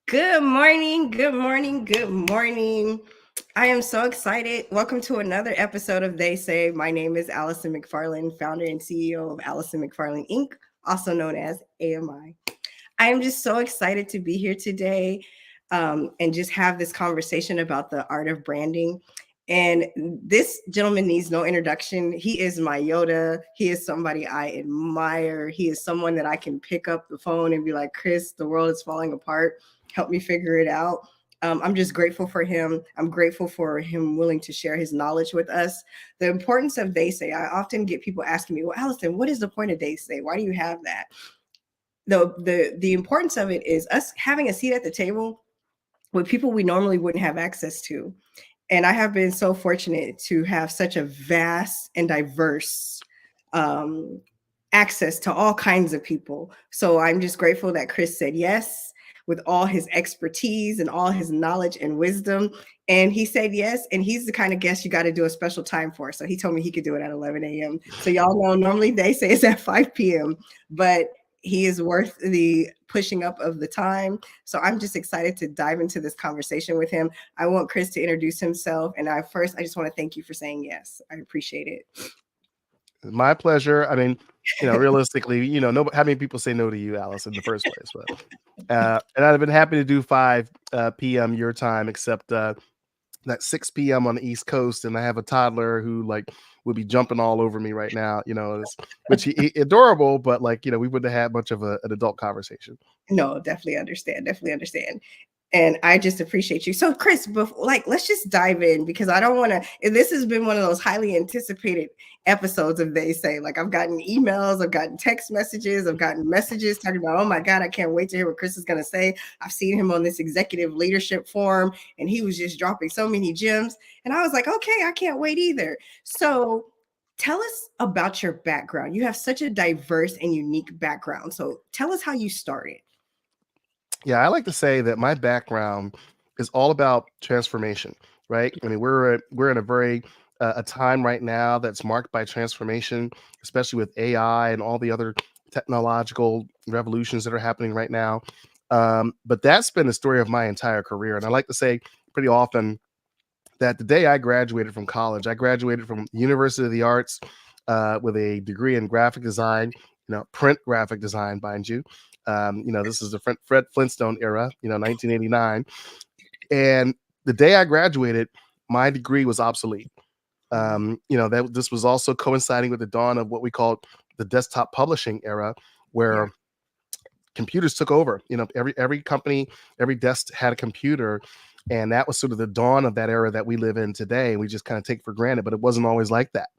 Good morning, good morning, good morning. I am so excited. Welcome to another episode of They Say. My name is Allison McFarland, founder and CEO of Allison McFarland Inc., also known as AMI. I am just so excited to be here today and just have this conversation about the art of branding. And this gentleman needs no introduction. He is my Yoda. He is somebody I admire. He is someone that I can pick up the phone and be like, Chris, the world is falling apart. Help me figure it out. I'm just grateful for him. I'm grateful for him willing to share his knowledge with us. The importance of They Say. I often get people asking me, well, Allison, what is the point of They Say? Why do you have that? The importance of it is us having a seat at the table with people we normally wouldn't have access to. And I have been so fortunate to have such a vast and diverse access to all kinds of people. So I'm just grateful that Chris said yes with all his expertise and all his knowledge and wisdom. And he said yes. And he's the kind of guest you got to do a special time for. So he told me he could do it at 11 a.m. So y'all know normally They Say it's at 5 p.m. But he is worth the pushing up of the time. So I'm just excited to dive into this conversation with him. I want Chris to introduce himself. And I just want to thank you for saying yes. I appreciate it. My pleasure. I mean, realistically, no, how many people say no to you, Alice, in the first place? But, and I'd have been happy to do 5 p.m. your time, except that 6 p.m. on the East Coast, and I have a toddler who would be jumping all over me right now, which he adorable, but we wouldn't have had much of an adult conversation. No, definitely understand. And I just appreciate you. So, Chris, let's just dive in because I don't want to. This has been one of those highly anticipated episodes of They Say. I've gotten emails, I've gotten text messages, I've gotten messages talking about, oh my God, I can't wait to hear what Chris is going to say. I've seen him on this executive leadership forum, and he was just dropping so many gems. And I was like, okay, I can't wait either. So, tell us about your background. You have such a diverse and unique background. So, tell us how you started. Yeah, I like to say that my background is all about transformation, right? I mean, we're in a very a time right now that's marked by transformation, especially with AI and all the other technological revolutions that are happening right now. But that's been the story of my entire career, and I like to say pretty often that the day I graduated from college, I graduated from University of the Arts with a degree in graphic design, print graphic design, mind you. This is the Fred Flintstone era, 1989. And the day I graduated, my degree was obsolete. That this was also coinciding with the dawn of what we called the desktop publishing era, where computers took over. Every company, every desk had a computer. And that was sort of the dawn of that era that we live in today. We just kind of take for granted, but it wasn't always like that.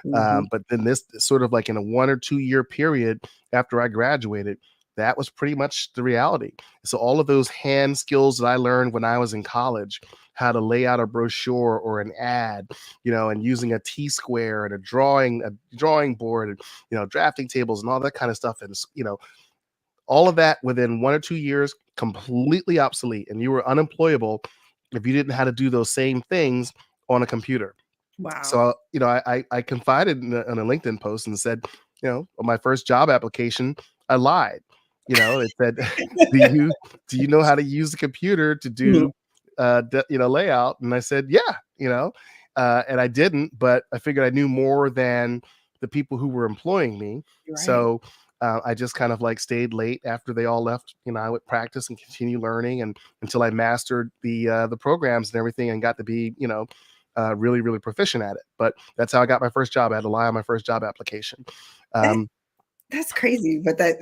But then this sort of in a 1 or 2 year period after I graduated, that was pretty much the reality. So all of those hand skills that I learned when I was in college, how to lay out a brochure or an ad, and using a T-square and a drawing board, and, drafting tables and all that kind of stuff. And, all of that within 1 or 2 years, completely obsolete. And you were unemployable if you didn't know how to do those same things on a computer. Wow. So, I confided in a LinkedIn post and said, on my first job application, I lied. It said, do you know how to use the computer to do, layout? And I said, yeah, and I didn't, but I figured I knew more than the people who were employing me. Right. So I just kind of stayed late after they all left. I would practice and continue learning and until I mastered the programs and everything and got to be, really, really proficient at it. But that's how I got my first job. I had to lie on my first job application. That's crazy, but that's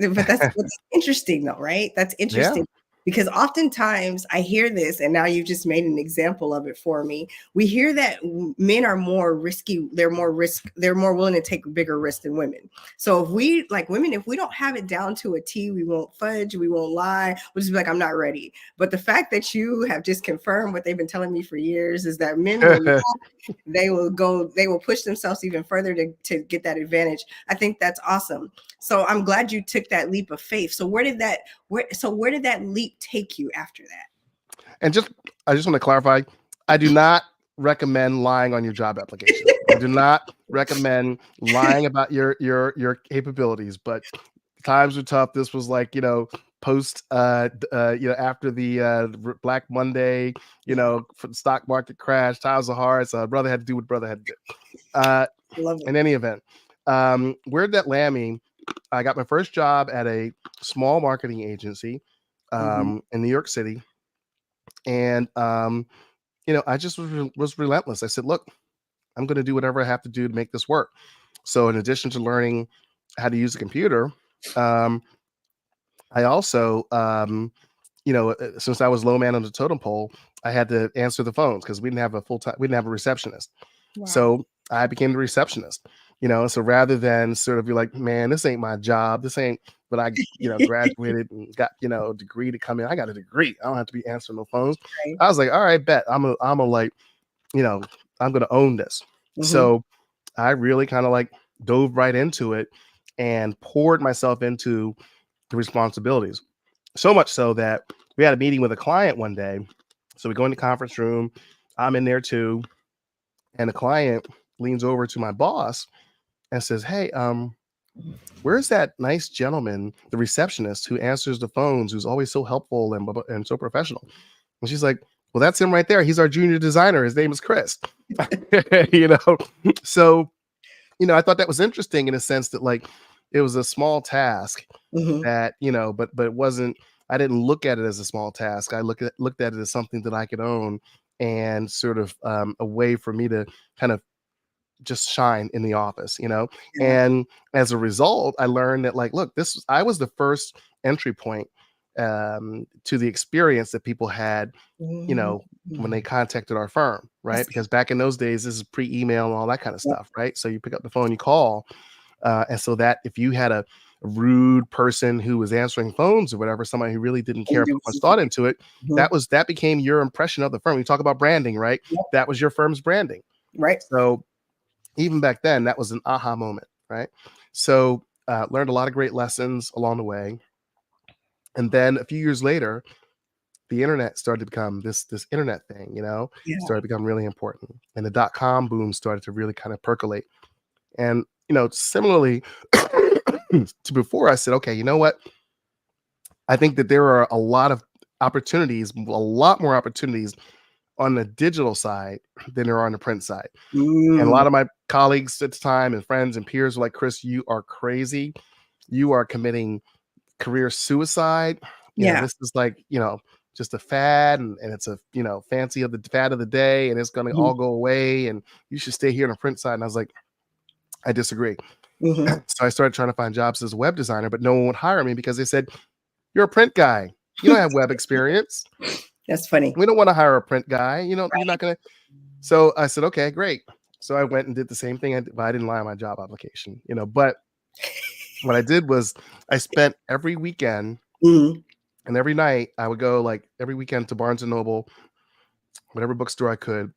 what's interesting though, right? That's interesting. Yeah. Because oftentimes I hear this, and now you've just made an example of it for me. We hear that men are more risky. They're more willing to take bigger risks than women. So if we, like women, if we don't have it down to a T, we won't fudge, we won't lie. We'll just be like, I'm not ready. But the fact that you have just confirmed what they've been telling me for years is that men will not, they will push themselves even further to get that advantage. I think that's awesome. So I'm glad you took that leap of faith. So where did that leap take you after that? And I just want to clarify, I do not recommend lying on your job application. I do not recommend lying about your capabilities, but times are tough. This was post, after the Black Monday, Yeah. for the stock market crash, times are hard. So brother had to do what brother had to do. Love In it. any event, where did that land me? I got my first job at a small marketing agency Mhm. in New York City. And, I just was relentless. I said, look, I'm going to do whatever I have to do to make this work. So, in addition to learning how to use a computer, um, I also, since I was low man on the totem pole, I had to answer the phones because we didn't have a receptionist. Wow. So I became the receptionist. So rather than sort of be like, man, this ain't my job, this ain't, but I, graduated and got, a degree to come in. I got a degree. I don't have to be answering no phones. Right. I was like, all right, bet I'm a like, you know, I'm gonna own this. Mhm. So I really kind of like dove right into it and poured myself into the responsibilities. So much so that we had a meeting with a client one day. So we go in the conference room. I'm in there too. And the client leans over to my boss and says, hey, where's that nice gentleman, the receptionist who answers the phones, who's always so helpful and so professional? And she's like, well, that's him right there. He's our junior designer. His name is Chris. you know, so, I thought that was interesting in a sense that like it was a small task Mhm. that, but it wasn't, I didn't look at it as a small task. I looked at it as something that I could own and sort of a way for me to kind of just shine in the office. Yeah. And as a result, I learned that like, look, I was the first entry point to the experience that people had, you Mhm. know, when they contacted our firm, right? That's Because back in those days, this is pre-email and all that kind of Yep. stuff, right? So you pick up the phone, you call, and so that if you had a rude person who was answering phones or whatever, somebody who really didn't care, put much thought into it, Mhm. that became your impression of the firm. You talk about branding, right? Yep. That was your firm's branding. Right. So even back then, that was an aha moment, right? So learned a lot of great lessons along the way, and then a few years later, the internet started to become this internet thing, Yeah. started to become really important, and the dot-com boom started to really kind of percolate. And similarly to before, I said, okay, you know what? I think that there are a lot of opportunities, a lot more opportunities on the digital side than there are on the print side. And a Mm. lot of my colleagues at the time and friends and peers were like, Chris, you are crazy. You are committing career suicide. Yeah. This is like, just a fad and it's a, fancy of the fad of the day and it's going to Mhm. all go away and you should stay here on the print side. And I was like, I disagree. Mhm. So I started trying to find jobs as a web designer, but no one would hire me because they said, you're a print guy. You don't have web experience. That's funny. We don't want to hire a print guy. You're Right. not going to. So I said, okay, great. So I went and did the same thing. But I didn't lie on my job application. But what I did was I spent every weekend Mhm. and every night I would go like every weekend to Barnes and Noble, whatever bookstore I could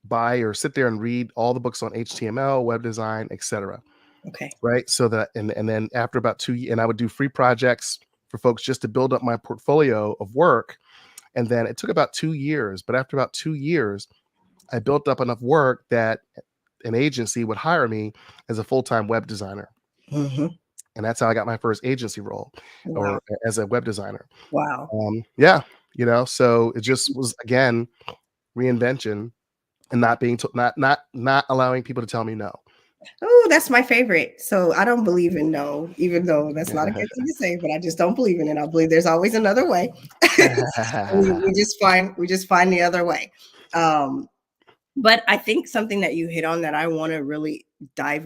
buy or sit there and read all the books on HTML, web design, etc. Okay. Right. So that and then after about 2 years, and I would do free projects for folks just to build up my portfolio of work. And then it took about 2 years, but after about 2 years, I built up enough work that an agency would hire me as a full-time web designer. Mhm. And that's how I got my first agency role Wow. or as a web designer. Wow. Yeah, so it just was again reinvention and not being not allowing people to tell me no. Oh, that's my favorite. So I don't believe in no, even though that's not a good thing to say, but I just don't believe in it. I believe there's always another way. We just find the other way. Um, but I think something that you hit on that I want to really dive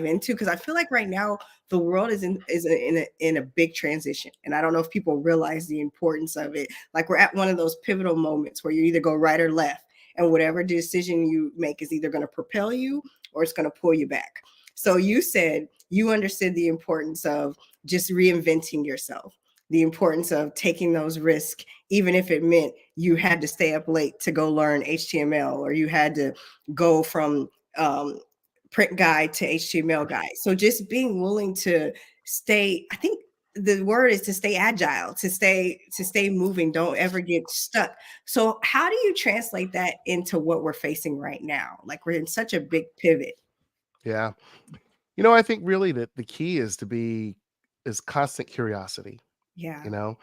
into, because I feel like right now the world is in a big transition, and I don't know if people realize the importance of it. Like we're at one of those pivotal moments where you either go right or left, and whatever decision you make is either going to propel you or it's going to pull you back. So you said you understood the importance of just reinventing yourself, the importance of taking those risks, even if it meant you had to stay up late to go learn HTML, or you had to go from um, print guy to HTML guy. So just being willing to stay, I think the word is to stay agile, to stay moving, don't ever get stuck. So how do you translate that into what we're facing right now? Like we're in such a big pivot. Yeah. I think really that the key is constant curiosity, Yeah. you know?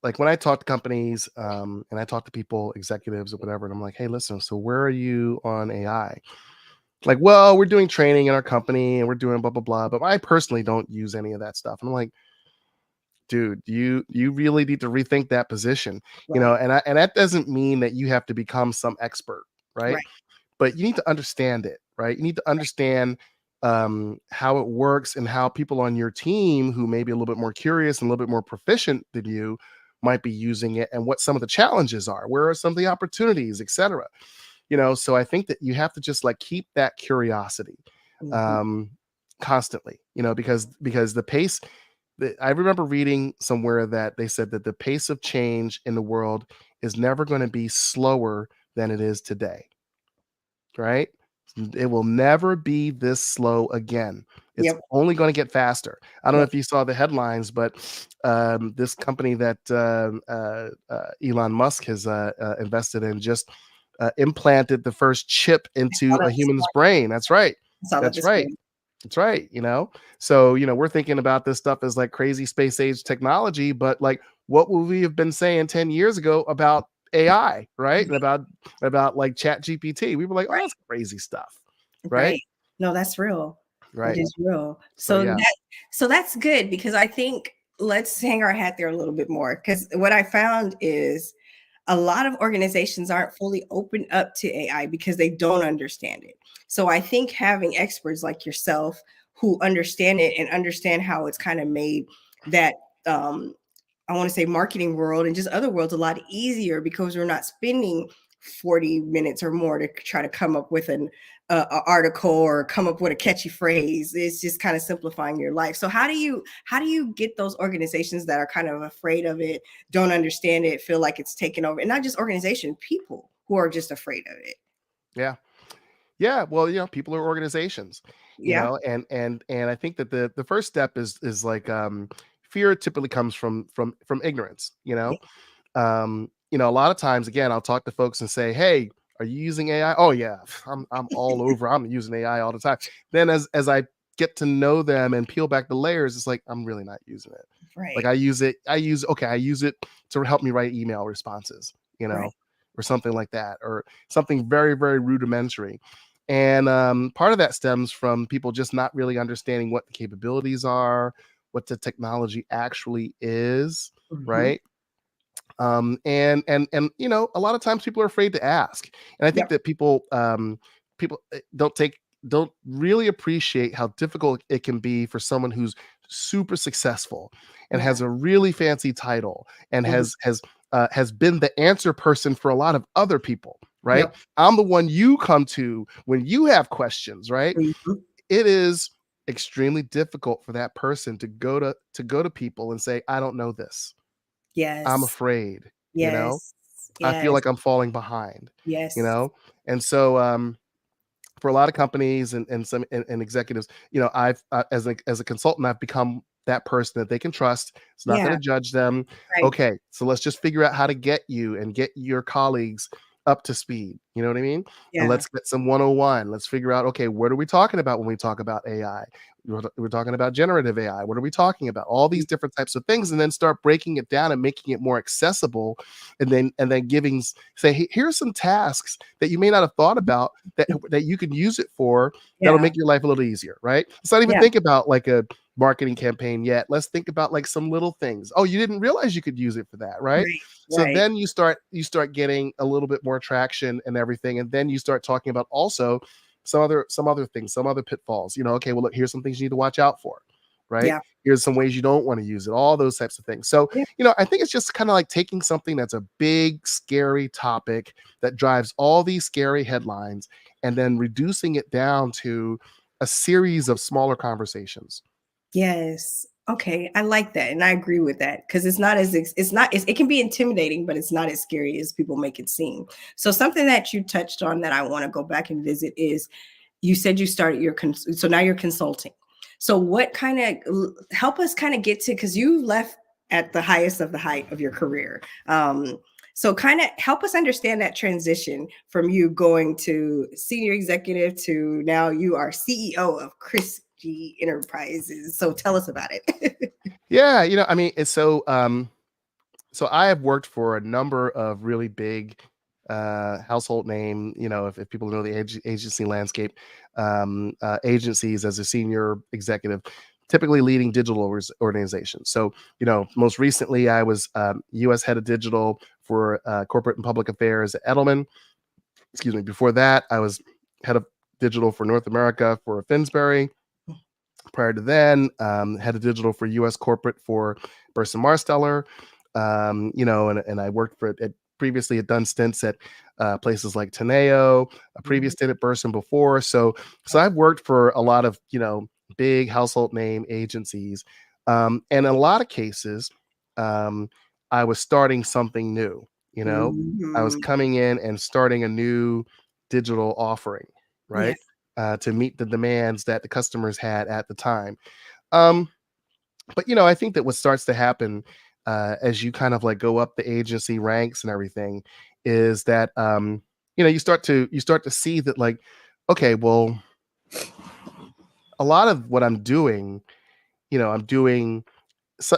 Like when I talk to companies, and I talk to people, executives or whatever, and I'm like, hey, listen, so where are you on AI? Like, well, we're doing training in our company and we're doing blah blah blah, but I personally don't use any of that stuff. And I'm like, dude, you really need to rethink that position, Right. and that doesn't mean that you have to become some expert, right? Right. But you need to understand it, right? You need to understand how it works and how people on your team who may be a little bit more curious and a little bit more proficient than you might be using it, and what some of the challenges are, where are some of the opportunities, etc. So I think that you have to just like keep that curiosity Mhm. um constantly, because the pace, I remember reading somewhere that they said that the pace of change in the world is never going to be slower than it is today, right? It will never be this slow again. It's Yep. only going to get faster. I don't know Yep. if you saw the headlines, but this company that Elon Musk has invested in just implanted the first chip into Saw a that this human's morning. brain. That's right. Saw that That's this right. morning. That's right. So we're thinking about this stuff as like crazy space age technology, but like, what would we have been saying 10 years ago about AI, right? And about like Chat GPT? We were like, oh, Right. that's crazy stuff, right? Right. No, that's real. That Right. is real. So yeah. So that's good because I think let's hang our hat there a little bit more because what I found is a lot of organizations aren't fully open up to AI because they don't understand it. So I think having experts like yourself who understand it and understand how it's kind of made that um, I want to say marketing world and just other worlds a lot easier because we're not spending 40 minutes or more to try to come up with a article or come up with a catchy phrase. It's just kind of simplifying your life. So how do you get those organizations that are kind of afraid of it, don't understand it, feel like it's taken over, and not just organization, people who are just afraid of it? Yeah. Yeah. Well, people are organizations, Yeah. and I think that the first step is like fear typically comes from ignorance, Yeah. a lot of times, again, I'll talk to folks and say, "Hey, are you using AI?" "Oh yeah, I'm all over. I'm using AI all the time." Then as I get to know them and peel back the layers, it's like I'm really not using it. Like Right. I use it to help me write email responses, Right. or something like that, or something very, very rudimentary. And part of that stems from people just not really understanding what the capabilities are, what the technology actually is, Mhm. right? And a lot of times people are afraid to ask, and I think Yep. that people don't really appreciate how difficult it can be for someone who's super successful and Yeah. has a really fancy title and Mhm. has been the answer person for a lot of other people, right? Yep. I'm the one you come to when you have questions, right? Mhm. It is extremely difficult for that person to go to people and say, I don't know this, I'm Yes. afraid, Yes. I feel Yes. like I'm falling behind, you Yes. know? And so, for a lot of companies and executives, as a consultant, I've become that person that they can trust. It's not going Yeah. to judge them. Right. Okay, so let's just figure out how to get you and get your colleagues up to speed. You know what I mean? And Yeah. let's get some 101. Let's figure out, okay, what are we talking about when we talk about AI? We're talking about generative AI. What are we talking about? All these different types of things, and then start breaking it down and making it more accessible, and then say, hey, here's some tasks that you may not have thought about that you can use it for, that'll Yeah. make your life a little easier, right? Let's not even Yeah. think about like a marketing campaign yet. Let's think about like some little things. Oh, you didn't realize you could use it for that, right? Right. So Right. then you start getting a little bit more traction and everything, and then you start talking about also some other things, some other pitfalls. Okay, well, look, here's some things you need to watch out for, right? Yeah. Here's some ways you don't want to use it, all those types of things. So, Yeah. I think it's just kind of like taking something that's a big, scary topic that drives all these scary headlines and then reducing it down to a series of smaller conversations. Yes. Okay. I like that. And I agree with that because it can be intimidating, but it's not as scary as people make it seem. So, something that you touched on that I want to go back and visit is you said you started so now you're consulting. So, what kind of help us kind of get to because you left at the highest of the height of your career. So, kind of help us understand that transition from you going to senior executive to now you are CEO of Chris FG Enterprises. So tell us about it. Yeah, I mean, it's so I have worked for a number of really big household name, if people know the agency landscape, agencies as a senior executive, typically leading digital organizations. So, most recently I was US head of digital for corporate and public affairs at Edelman. Excuse me. Before that, I was head of digital for North America for Finsbury. Prior to then, head of digital for US corporate for Burson Marsteller. And I worked previously had done stints at places like Teneo, a previous stint at Burson before. So I've worked for a lot of, big household name agencies. And in a lot of cases, I was starting something new, I was Mhm. coming in and starting a new digital offering, Yeah. right? To meet the demands that the customers had at the time. Um, but I think that what starts to happen as you kind of like go up the agency ranks and everything is that you start to see that, like, okay, well, a lot of what I'm doing, I'm doing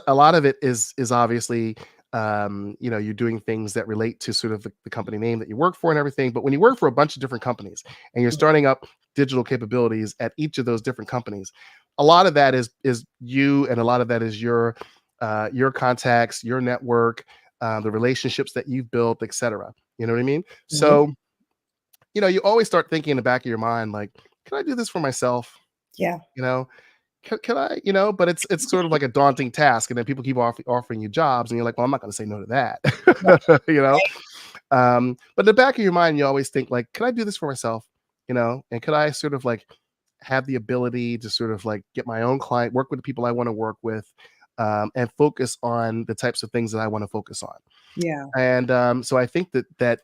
a lot of it is obviously you're doing things that relate to sort of the company name that you work for and everything. But when you work for a bunch of different companies and you're starting up digital capabilities at each of those different companies, a lot of that is you, and a lot of that is your contacts, your network, the relationships that you've built, etc. You know what I mean? Mhm. So you always start thinking in the back of your mind, like, can I do this for myself? Yeah. you know can I, but it's sort of like a daunting task, and then people keep offering you jobs, and you're like, well, I'm not going to say no to that. But in the back of your mind, you always think, like, can I do this for myself? And could I sort of like have the ability to sort of like get my own client, work with the people I want to work with, and focus on the types of things that I want to focus on. Yeah. And so I think that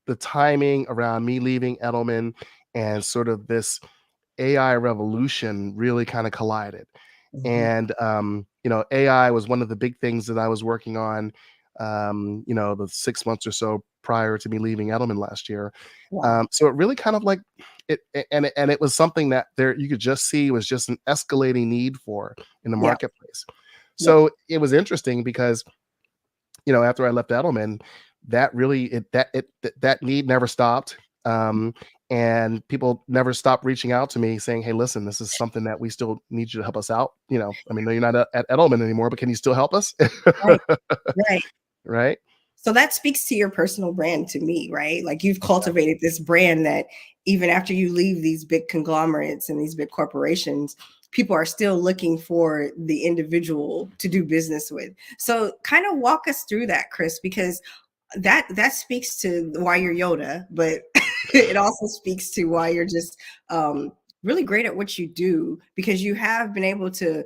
the timing around me leaving Edelman and sort of this AI revolution really kind of collided. Mhm. And AI was one of the big things that I was working on, the 6 months or so prior to me leaving Edelman last year. Wow. So it really kind of like it was something that there you could just see was just an escalating need for in the Yeah. marketplace. Yeah. So it was interesting because after I left Edelman, that really that need never stopped. Um, and people never stopped reaching out to me saying, "Hey, listen, this is something that we still need you to help us out." I mean, no, you're not at Edelman anymore, but can you still help us? Right. Right. Right? So that speaks to your personal brand to me, right? Like you've cultivated this brand that even after you leave these big conglomerates and these big corporations, people are still looking for the individual to do business with. So kind of walk us through that, Chris, because that speaks to why you're Yoda, but it also speaks to why you're just really great at what you do, because you have been able to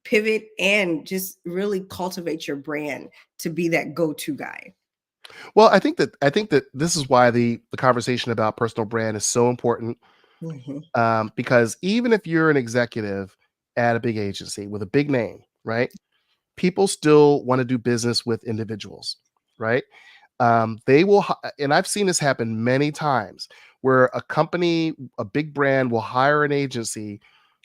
pivot and just really cultivate your brand to be that go-to guy. Well, I think that this is why the conversation about personal brand is so important. Mhm. Because even if you're an executive at a big agency with a big name, right? People still want to do business with individuals, right? They will, and I've seen this happen many times where a company, a big brand will hire an agency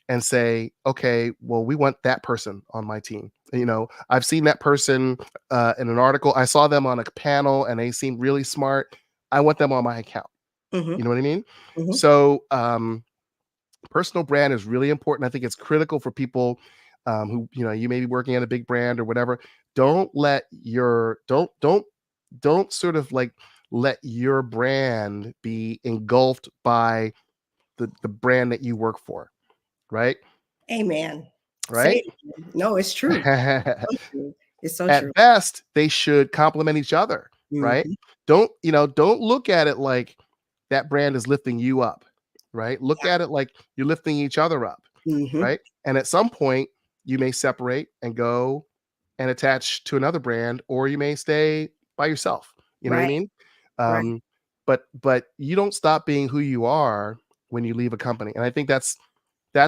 and say, okay, well, we want that person on my team. I've seen that person in an article. I saw them on a panel and they seem really smart. I want them on my account. You Mhm. know what I mean? Mhm. So, personal brand is really important. I think it's critical for people who you may be working at a big brand or whatever. Don't let your don't sort of like let your brand be engulfed by the brand that you work for, right? Amen. Say Right? it again. No, it's true. So true. It's so true. At best, they should complement each other, right? Mhm. Don't look at it like that brand is lifting you up, right? Look at it like you're lifting each other up, Mhm. right? And at some point, you may separate and go and attach to another brand, or you may stay by yourself. You know what I Right. mean? Right. But you don't stop being who you are when you leave a company. And I think that's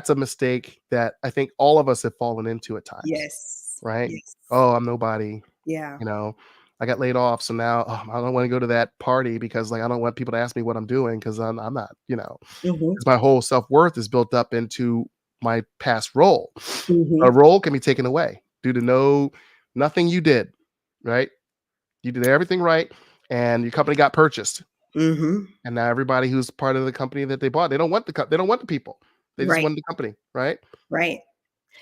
a mistake that I think all of us have fallen into at times, Yes. right? Yes. Oh, I'm nobody. Yeah. you know, I got laid off, so now I don't want to go to that party because like I don't want people to ask me what I'm doing because I'm not, Mhm. because my whole self-worth is built up into my past role. A Mhm. role can be taken away due to nothing you did, right? You did everything right, and your company got purchased, Mhm. and now everybody who's part of the company that they bought, they don't want the people. They just Right. want the company, right? Right.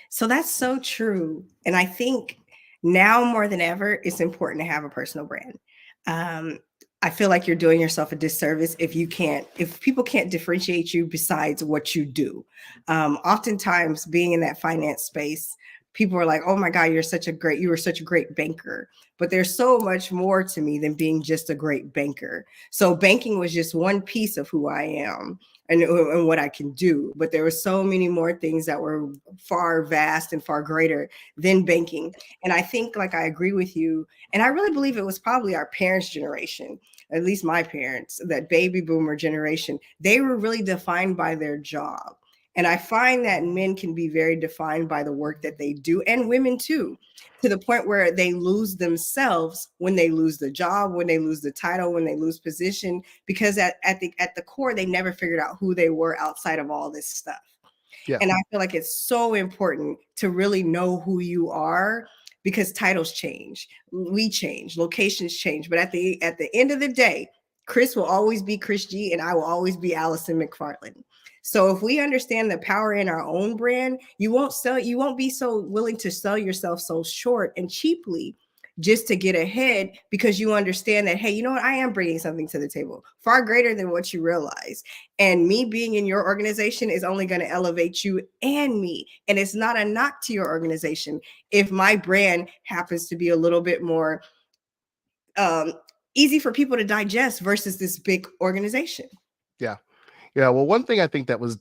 So that's so true. And I think now more than ever, it's important to have a personal brand. Um, I feel like you're doing yourself a disservice if people can't differentiate you besides what you do. Oftentimes, being in that finance space, people are like, "Oh my God, you were such a great banker." But there's so much more to me than being just a great banker. So banking was just one piece of who I am and what I can do. But there were so many more things that were far vast and far greater than banking. And I think, like, I agree with you. And I really believe it was probably our parents' generation, at least my parents, that baby boomer generation. They were really defined by their job. And I find that men can be very defined by the work that they do, and women too, to the point where they lose themselves when they lose the job, when they lose the title, when they lose position, because at the core, they never figured out who they were outside of all this stuff. Yeah. And I feel like it's so important to really know who you are, because titles change, we change, locations change, but at the end of the day, Chris will always be Chris G and I will always be Allison McFarland. So if we understand the power in our own brand, you won't be so willing to sell yourself so short and cheaply just to get ahead, because you understand that, hey, you know what, I am bringing something to the table far greater than what you realize. And me being in your organization is only going to elevate you and me. And it's not a knock to your organization if my brand happens to be a little bit more um, easy for people to digest versus this big organization. Yeah. Yeah, well, one thing I think that was,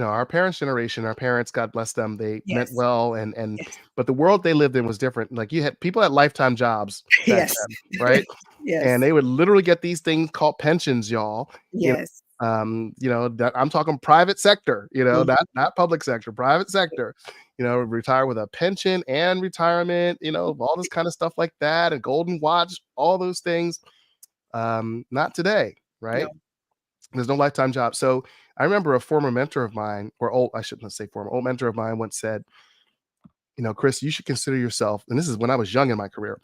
our parents' generation, our parents, God bless them, they meant Yes. well, and Yes. but the world they lived in was different. Like, you had people had lifetime jobs back Yes. then, right? And Yes. they would literally get these things called pensions, y'all. You know, Yes. that I'm talking private sector, Mhm. not public sector, private sector. Retire with a pension and retirement, all this kind of stuff like that, a golden watch, all those things. Not today, No. right? There's no lifetime job. So I remember a former mentor of mine, or old, I shouldn't say former, old mentor of mine once said, Chris, you should consider yourself, and this is when I was young in my career,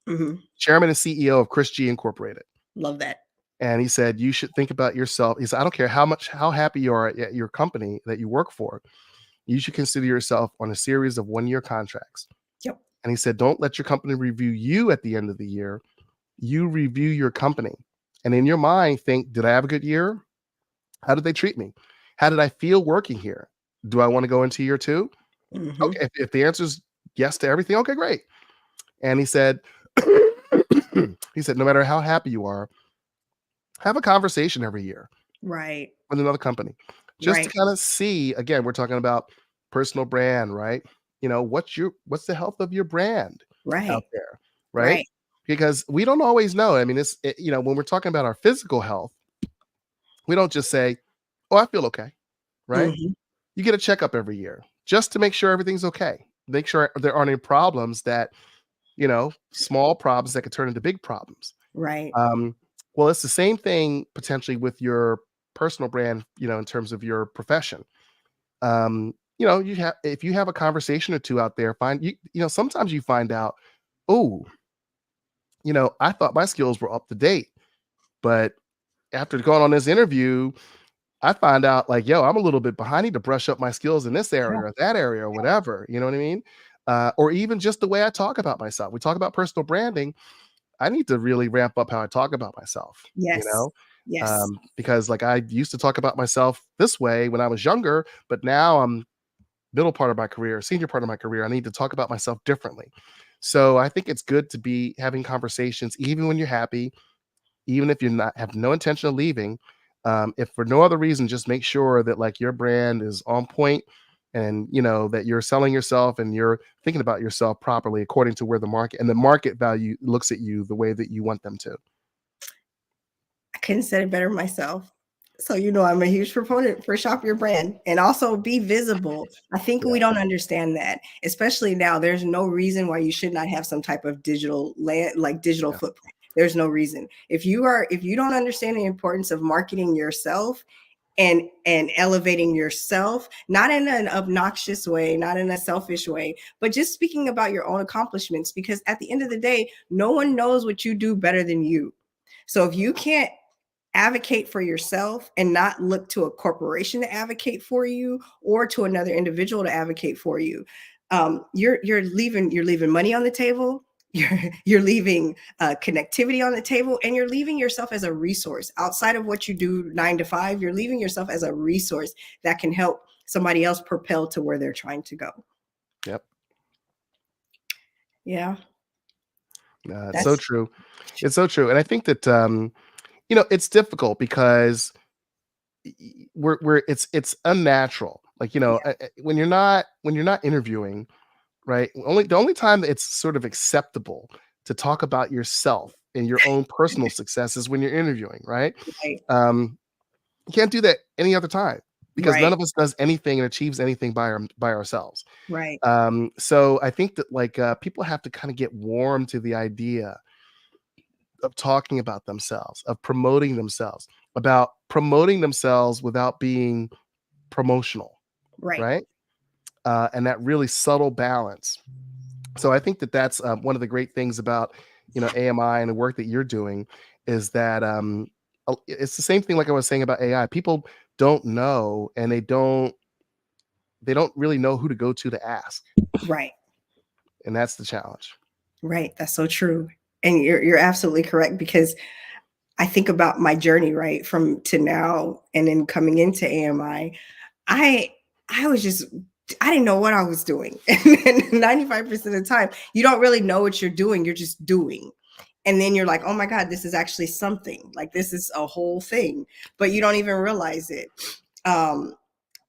Mhm. chairman and CEO of Chris G Incorporated. Love that. And he said, you should think about yourself. He said, I don't care how happy you are at your company that you work for. You should consider yourself on a series of 1-year contracts. Yep. And he said, don't let your company review you at the end of the year. You review your company. And in your mind, think, did I have a good year? How did they treat me? How did I feel working here? Do I want to go into year 2? Mhm. Okay, if the answer is yes to everything, okay, great. And he said, no matter how happy you are, have a conversation every year Right. with another company, just to Right. kind of see. Again, we're talking about personal brand, right? What's the health of your brand out Right. there, right? Right. Because we don't always know. I mean, when we're talking about our physical health, we don't just say, "Oh, I feel okay," right? Mhm. You get a checkup every year just to make sure everything's okay. Make sure there aren't any problems small problems that could turn into big problems. Right. Um, well, it's the same thing potentially with your personal brand, in terms of your profession. If you have a conversation or two out there, sometimes you find out, oh, I thought my skills were up to date, but after going on this interview, I find out like, yo, I'm a little bit behind. I need to brush up my skills in this Yeah. area or that area or whatever. You know what I mean? Or even just the way I talk about myself. We talk about personal branding. I need to really ramp up how I talk about myself, Yes. Yes. because like I used to talk about myself this way when I was younger, but now I'm middle part of my career, senior part of my career. I need to talk about myself differently. So I think it's good to be having conversations, even when you're happy, even if you're not have no intention of leaving. If for no other reason, just make sure that like your brand is on point, and that you're selling yourself and you're thinking about yourself properly according to where the market value looks at you the way that you want them to. I couldn't said it better myself. So, I'm a huge proponent for shop your brand and also be visible. I think Yeah, we don't understand that, especially now. There's no reason why you should not have some type of digital yeah, footprint. There's no reason. If you don't understand the importance of marketing yourself, and elevating yourself, not in an obnoxious way, not in a selfish way, but just speaking about your own accomplishments, because at the end of the day, no one knows what you do better than you. So if you can't advocate for yourself and not look to a corporation to advocate for you or to another individual to advocate for you, you're leaving money on the table. You're leaving connectivity on the table, and you're leaving yourself as a resource outside of what you do 9 to 5. You're leaving yourself as a resource that can help somebody else propel to where they're trying to go. Yep. Yeah, It's so that's true. It's so true. And I think that it's difficult because we're it's unnatural. Like, yeah, when you're not interviewing, right? The only time that it's sort of acceptable to talk about yourself and your own personal success is when you're interviewing, right? right, Um, you can't do that any other time because none right, of us does anything and achieves anything by ourselves. right, So I think that like people have to kind of get warm to the idea of talking about themselves, of promoting themselves, about promoting themselves without being promotional, right, right? And that really subtle balance. So I think that that's one of the great things about AMI and the work that you're doing is that it's the same thing like I was saying about AI. People don't know, and they don't really know who to go to ask, right. and that's the challenge. Right, that's so true. And you're absolutely correct, because I think about my journey, right, from to now and then coming into AMI. I I was just I didn't know what I was doing. And 95% of the time, you don't really know what you're doing, you're just doing. And then you're like, "Oh my god, this is actually something. Like this is a whole thing." But you don't even realize it. Um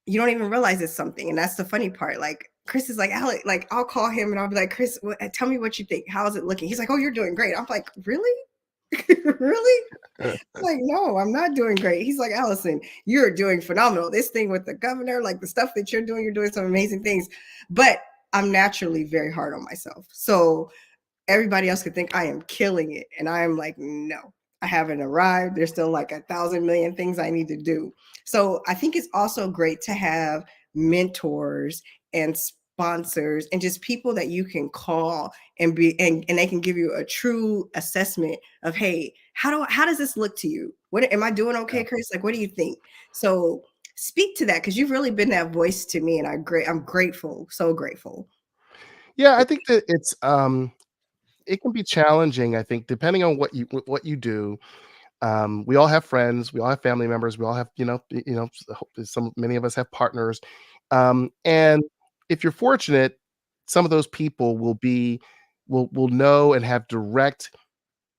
you don't even realize it's something. And that's the funny part. Like Chris is like, Alec, like I'll call him and I'll be like, Chris, tell me what you think. How's it looking? He's like, oh, you're doing great. I'm like, really? Really? I'm like, no, I'm not doing great. He's like, Allison, you're doing phenomenal. This thing with the governor, like the stuff that you're doing some amazing things. But I'm naturally very hard on myself. So everybody else could think I am killing it. And I am like, no, I haven't arrived. There's still like 1,000,000,000 things I need to do. So I think it's also great to have mentors and sponsors and just people that you can call and and they can give you a true assessment of, hey, how does this look to you? What am I doing Yeah. okay, Chris? Like, what do you think? So speak to that, because you've really been that voice to me, and I'm grateful, so grateful. Yeah, I think that it can be challenging, I think, depending on what you do. We all have friends, we all have family members, we all have, some many of us have partners. And if you're fortunate, some of those people will know and have direct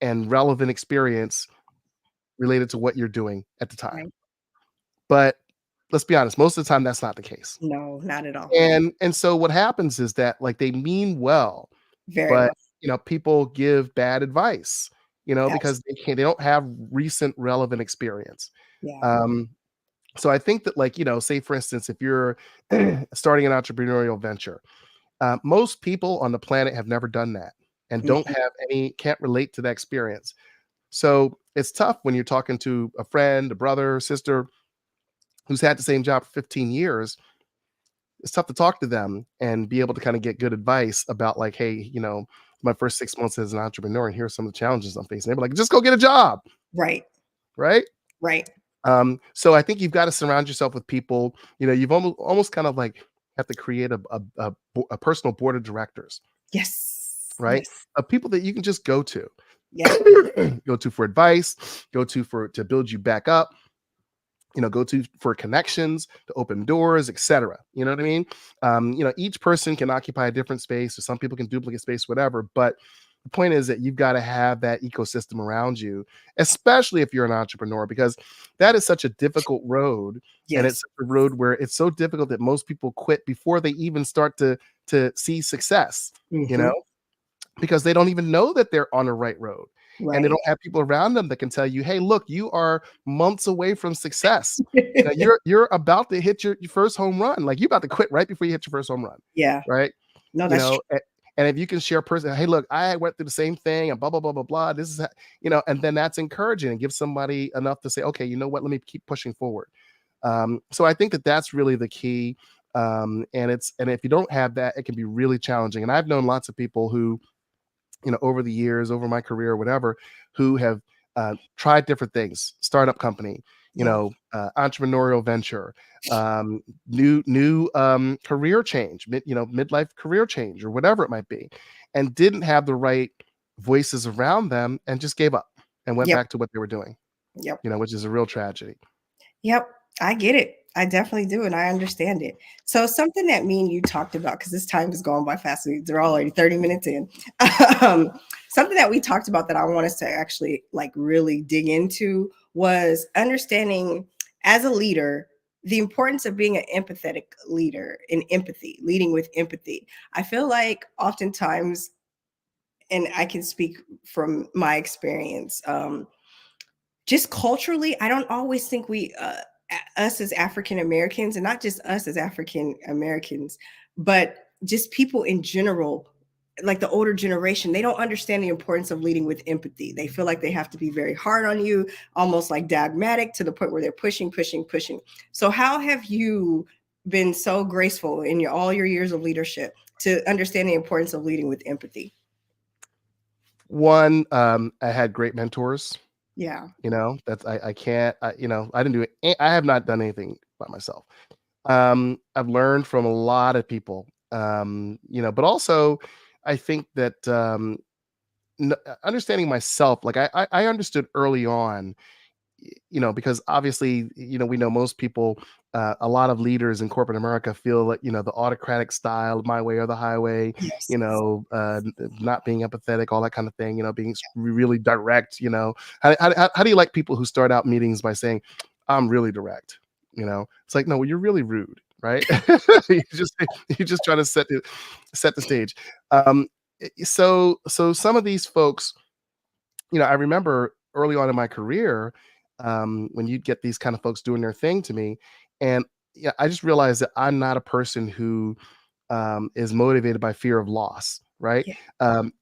and relevant experience related to what you're doing at the time. Right? But let's be honest, most of the time that's not the case. No, not at all. And so what happens is that like they mean well, Very but well. people give bad advice, because Absolutely. they don't have recent relevant experience. Yeah. Um, so I think that like, say for instance, if you're starting an entrepreneurial venture, most people on the planet have never done that and Mhm. can't relate to that experience. So it's tough when you're talking to a friend, a brother, sister who's had the same job for 15 years. It's tough to talk to them and be able to kind of get good advice about like, hey, my first 6 months as an entrepreneur, and here's some of the challenges I'm facing. They're like, just go get a job, Right. right? Right. So I think you've got to surround yourself with people. You've almost kind of like have to create a personal board of directors, Yes. right? Yes. Of people that you can just go to, Yes. go to for advice, go to build you back up, go to for connections, to open doors, etc. You know what I mean? Each person can occupy a different space, or some people can duplicate space, whatever. But the point is that you've got to have that ecosystem around you, especially if you're an entrepreneur, because that is such a difficult road. And it's Yes. a road where it's so difficult that most people quit before they even start to see success, you know, Mhm. because they don't even know that they're on the right road. And they Right. don't have people around them that can tell you, "Hey, look, you are months away from success. You're about to hit your first home run. Like, you're about to quit right before you hit your first home run." Yeah. Right? No, You that's know, true. and if you can share person, "Hey, look, I went through the same thing and blah, blah, blah, blah, blah. This is," and then that's encouraging and give somebody enough to say, "Okay, you know what? Let me keep pushing forward." So I think that that's really the key. And if you don't have that, it can be really challenging. And I've known lots of people who, over the years, over my career, or whatever, who have tried different things, startup company, Yeah. entrepreneurial venture, new career change, midlife career change, or whatever it might be, and didn't have the right voices around them, and just gave up and went Yep. back to what they were doing, Yep. which is a real tragedy. Yep. I get it. I definitely do, and I understand it. So something that me and you talked about, because this time is going by fast. They're already 30 minutes in. um, Something that we talked about that I want us to actually like really dig into was understanding as a leader the importance of being an empathetic leader and empathy, leading with empathy. I feel like oftentimes, and I can speak from my experience, just culturally, I don't always think us as African Americans, and not just us as African Americans, but just people in general, like the older generation, they don't understand the importance of leading with empathy. They feel like they have to be very hard on you, almost like dogmatic, to the point where they're pushing, pushing, pushing. So, how have you been so graceful in all your years of leadership to understand the importance of leading with empathy? One, I had great mentors. Yeah. That's I can't, I didn't do it. I have not done anything by myself. I've learned from a lot of people, but also I think that understanding myself, like I understood early on, because obviously, we know most people, a lot of leaders in corporate America feel that, the autocratic style, my way or the highway, Yes. not being empathetic, all that kind of thing, being really direct, how do you like people who start out meetings by saying, I'm really direct? It's like, no, well, you're really rude, right? you just you just try to set the stage. So some of these folks, I remember early on in my career, when you'd get these kind of folks doing their thing to me, and yeah, I just realized that I'm not a person who is motivated by fear of loss, right? Yeah. Um,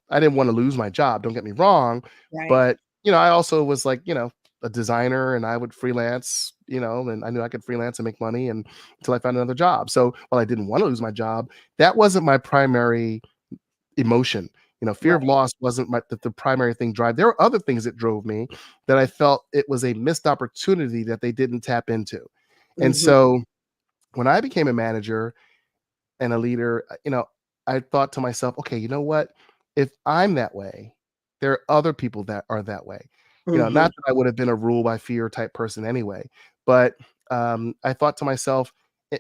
I didn't want to lose my job. Don't get me wrong, Right. but I also was like, a designer, and I would freelance, and I knew I could freelance and make money, and until I found another job. So while I didn't want to lose my job, that wasn't my primary emotion. Fear of Right. loss wasn't the primary thing drive. There were other things that drove me, that I felt it was a missed opportunity that they didn't tap into. And Hmm. so when I became a manager and a leader, I thought to myself, okay, you know what? If I'm that way, there are other people that are that way. Hmm. Not that I would have been a rule by fear type person anyway, but I thought to myself, "Eh,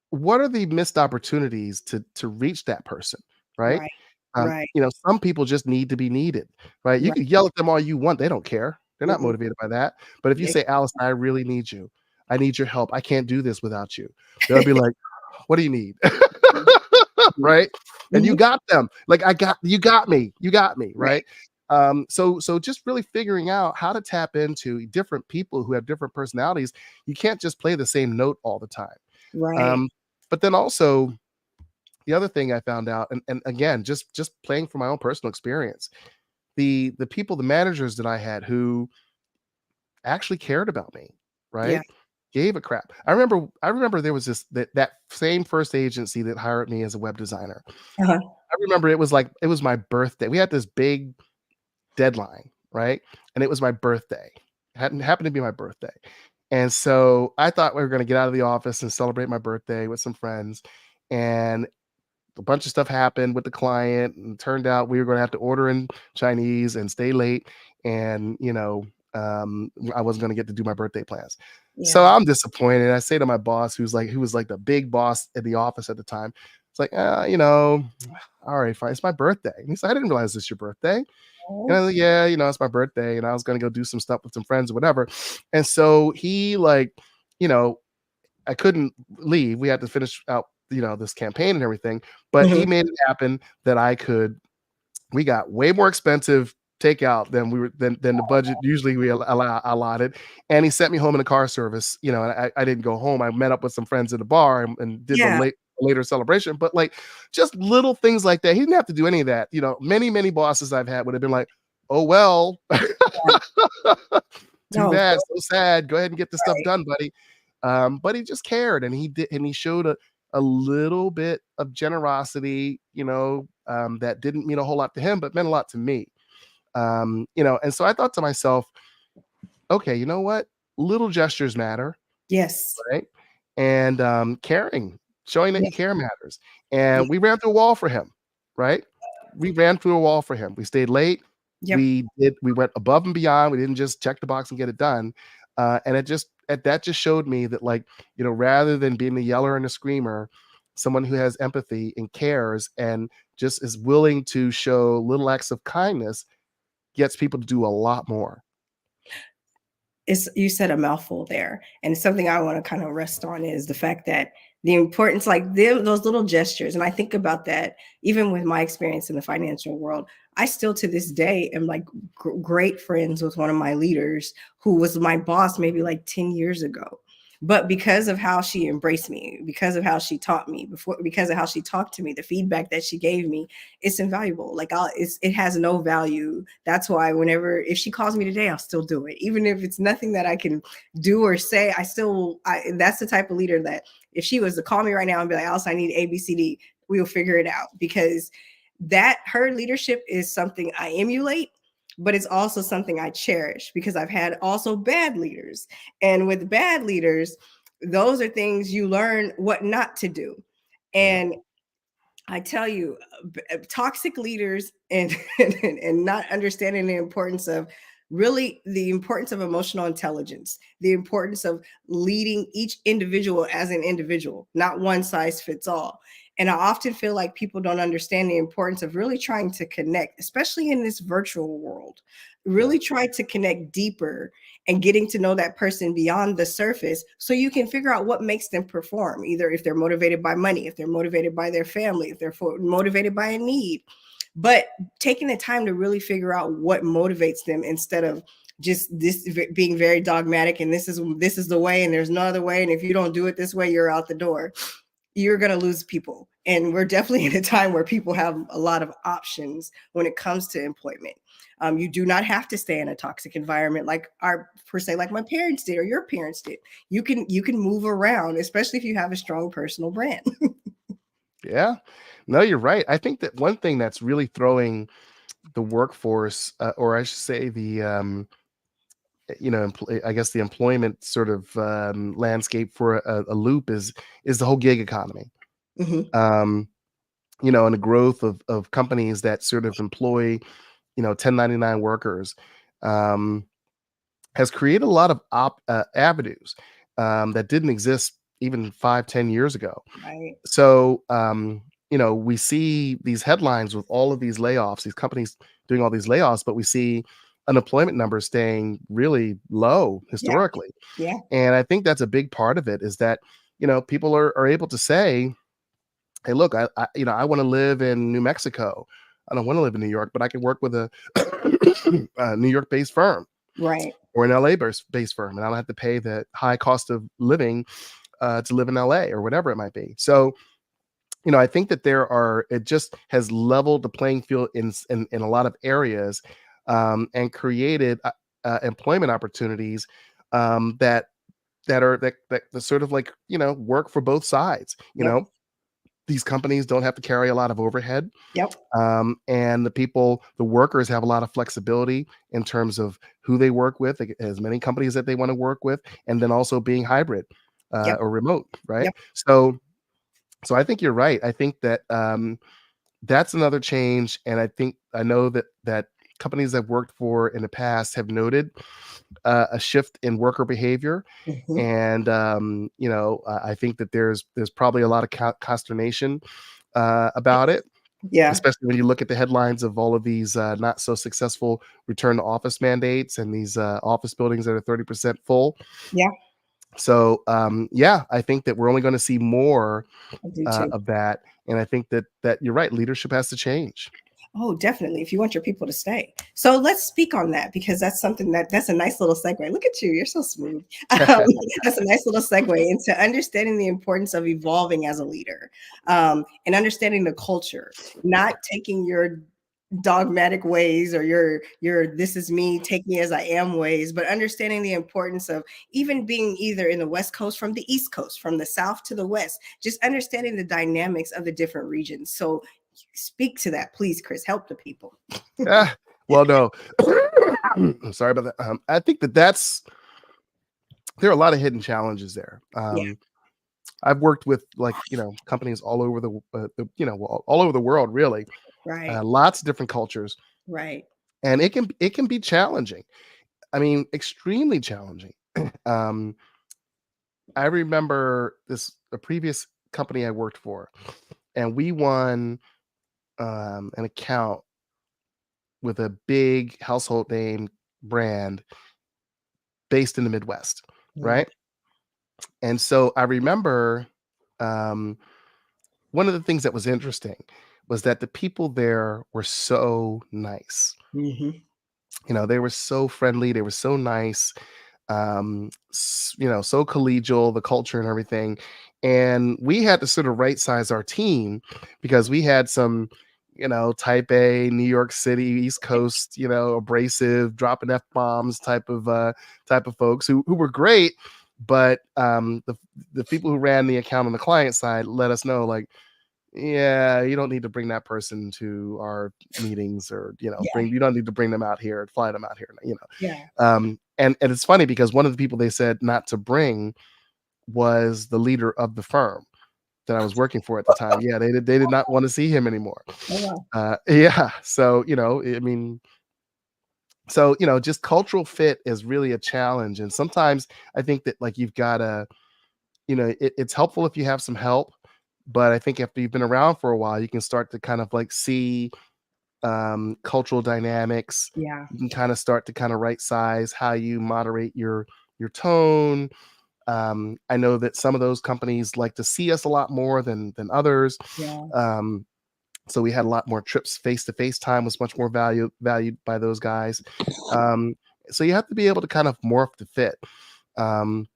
what are the missed opportunities to reach that person, right? Right. Right. Some people just need to be needed, right? You Right. can yell at them all you want, they don't care. They're not Mm-mm. motivated by that. But if you They- say, Allison, I really need you. I need your help. I can't do this without you. They'll be like, what do you need? Right? And you Mhm. got them. Like, you got me. You got me, Right. right? So just really figuring out how to tap into different people who have different personalities. You can't just play the same note all the time. Right. Um, but then also, the other thing I found out, and again, just playing from my own personal experience, the people, the managers that I had who actually cared about me, Yeah. right? Gave a crap. I remember there was that same first agency that hired me as a web designer. Uh-huh. I remember it was my birthday. We had this big deadline, right? And it was my birthday. Happened to be my birthday. And so I thought we were going to get out of the office and celebrate my birthday with some friends. And a bunch of stuff happened with the client, and it turned out we were going to have to order in Chinese and stay late. And, I wasn't going to get to do my birthday plans. So Yeah. I'm disappointed. I say to my boss, who was like the big boss at the office at the time, it's like, all right, fine. It's my birthday. And he's like, I didn't realize it's your birthday. And I Oh. was like, yeah, it's my birthday. And I was going to go do some stuff with some friends or whatever. And so he, like, you know, I couldn't leave. We had to finish out, this campaign and everything. But he Mhm. made it happen that we got way more expensive takeout than the budget usually we allotted. And he sent me home in a car service, and I didn't go home. I met up with some friends at the bar, and did the Yeah. later celebration. But like, just little things like that. He didn't have to do any of that. Many bosses I've had would have been like, oh well. too No, bad, so sad. Go ahead and get the stuff right. done, buddy. But he just cared, and he showed a little bit of generosity, that didn't mean a whole lot to him, but meant a lot to me. And so I thought to myself, okay, you know what? Little gestures matter, Yes. right? And caring, showing that Yeah. you care matters. Yeah. And we ran through a wall for him, right? We ran through a wall for him. We stayed late. Yep. We went above and beyond. We didn't just check the box and get it done. And that just showed me that, like, rather than being the yeller and the screamer, someone who has empathy and cares and just is willing to show little acts of kindness gets people to do a lot more. You said a mouthful there, and something I want to kind of rest on is the fact that the importance, like those little gestures, and I think about that even with my experience in the financial world. I still to this day am like great friends with one of my leaders who was my boss maybe like 10 years ago. But because of how she embraced me, because of how she taught me before, because of how she talked to me, the feedback that she gave me, it's invaluable. Like it has no value. That's why if she calls me today, I'll still do it. Even if it's nothing that I can do or say, that's the type of leader that if she was to call me right now and be like, Alice, I need A, B, C, D, we'll figure it out, because her leadership is something I emulate, but it's also something I cherish because I've had also bad leaders. And with bad leaders, those are things you learn what not to do. And I tell you, toxic leaders and not understanding the importance of emotional intelligence, the importance of leading each individual as an individual, not one size fits all. And I often feel like people don't understand the importance of really trying to connect, especially in this virtual world, really try to connect deeper and getting to know that person beyond the surface so you can figure out what makes them perform, either if they're motivated by money, if they're motivated by their family, if they're motivated by a need. But taking the time to really figure out what motivates them instead of just this being very dogmatic and this is the way and there's no other way, and if you don't do it this way, you're out the door. You're going to lose people. And we're definitely in a time where people have a lot of options when it comes to employment. You do not have to stay in a toxic environment like my parents did or your parents did. You can move around, especially if you have a strong personal brand. Yeah. No, you're right. I think that one thing that's really throwing the workforce, or I should say I guess the employment sort of landscape for a loop is the whole gig economy. Mhm. Um, and the growth of companies that sort of employ, 1099 workers, has created a lot of avenues that didn't exist even 5-10 years ago. Right. So, we see these headlines with all of these layoffs, these companies doing all these layoffs, but we see unemployment numbers staying really low Yeah. historically. Yeah. And I think that's a big part of it, is that, people are able to say, hey, look, I want to live in New Mexico. I don't want to live in New York, but I can work with a, a New York based firm Right. or an LA based firm, and I don't have to pay the high cost of living to live in LA or whatever it might be. So, I think that it just has leveled the playing field in a lot of areas, and created employment opportunities that sort of like, work for both sides. Yep. These companies don't have to carry a lot of overhead, Yep. and the workers have a lot of flexibility in terms of who they work with, like, as many companies that they want to work with, and then also being hybrid Yep. or remote, right? Yep. So I think you're right. I think that that's another change, and I know that companies I've worked for in the past have noted a shift in worker behavior, Mhm. and I think that there's probably a lot of consternation about it, Yeah. especially when you look at the headlines of all of these not so successful return to office mandates and these office buildings that are 30% full. Yeah. So yeah, I think that we're only going to see more I do too. of that, and I think that you're right. Leadership has to change. Oh, definitely. If you want your people to stay. So let's speak on that, because that's something that's a nice little segue. Look at you. You're so smooth. That's a nice little segue into understanding the importance of evolving as a leader, and understanding the culture, not taking your dogmatic ways, or your this is me, take me as I am ways, but understanding the importance of even being either in the West Coast, from the East Coast, from the South to the West, just understanding the dynamics of the different regions. So speak to that, please, Chris. Help the people. Yeah. Well, no. I'm sorry about that. I think there are a lot of hidden challenges there. Yeah. I've worked with, like, companies all over all over the world, really. Right. Lots of different cultures, Right. and it can be challenging. I mean, extremely challenging. um, I remember a previous company I worked for, and we won an account with a big household name brand based in the Midwest, Wow. right? And so I remember, um, one of the things that was interesting was that the people there were so nice. Hmm. They were so friendly, they were so nice, so collegial, the culture and everything. And we had to sort of right size our team because we had some, type A, New York City, East Coast, abrasive, dropping F bombs type of folks who were great. But the people who ran the account on the client side let us know, like, yeah, you don't need to bring that person to our meetings, or Yeah. you don't need to bring them out here, fly them out here. Yeah. And it's funny because one of the people they said not to bring was the leader of the firm that I was working for at the time. Yeah, they did not want to see him anymore. Oh, wow. Yeah, so I mean, so just cultural fit is really a challenge, and sometimes I think that, like, you've got to, it's helpful if you have some help, but I think after you've been around for a while, you can start to kind of like see cultural dynamics. Yeah. You can kind of start to kind of right size how you moderate your tone. I know that some of those companies like to see us a lot more than others. Yeah. Um, so we had a lot more trips. Face to face time was much more valued by those guys. Um, so you have to be able to kind of morph to fit. Um,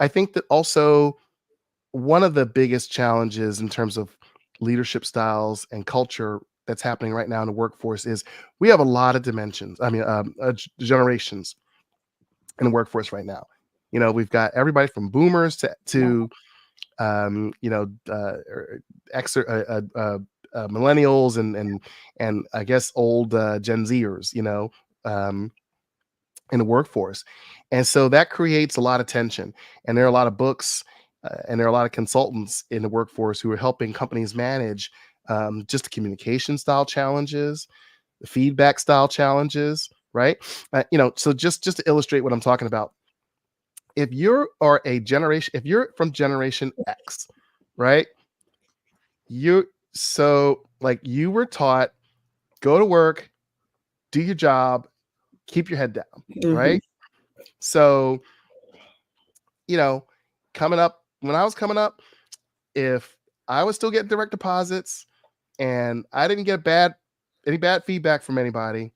I think that also one of the biggest challenges in terms of leadership styles and culture that's happening right now in the workforce is we have a lot of dimensions. I mean, generations in the workforce right now. We've got everybody from boomers to Wow. um, you know, X, millennials, and I guess old Gen Zers. Um, in the workforce. And so that creates a lot of tension. And there are a lot of books, and there are a lot of consultants in the workforce who are helping companies manage just the communication style challenges, the feedback style challenges, right? So just to illustrate what I'm talking about, if if you're from Generation X, right? You were taught, go to work, do your job, keep your head down, Hmm. right? So you know, when I was coming up, if I was still getting direct deposits and I didn't get any bad feedback from anybody,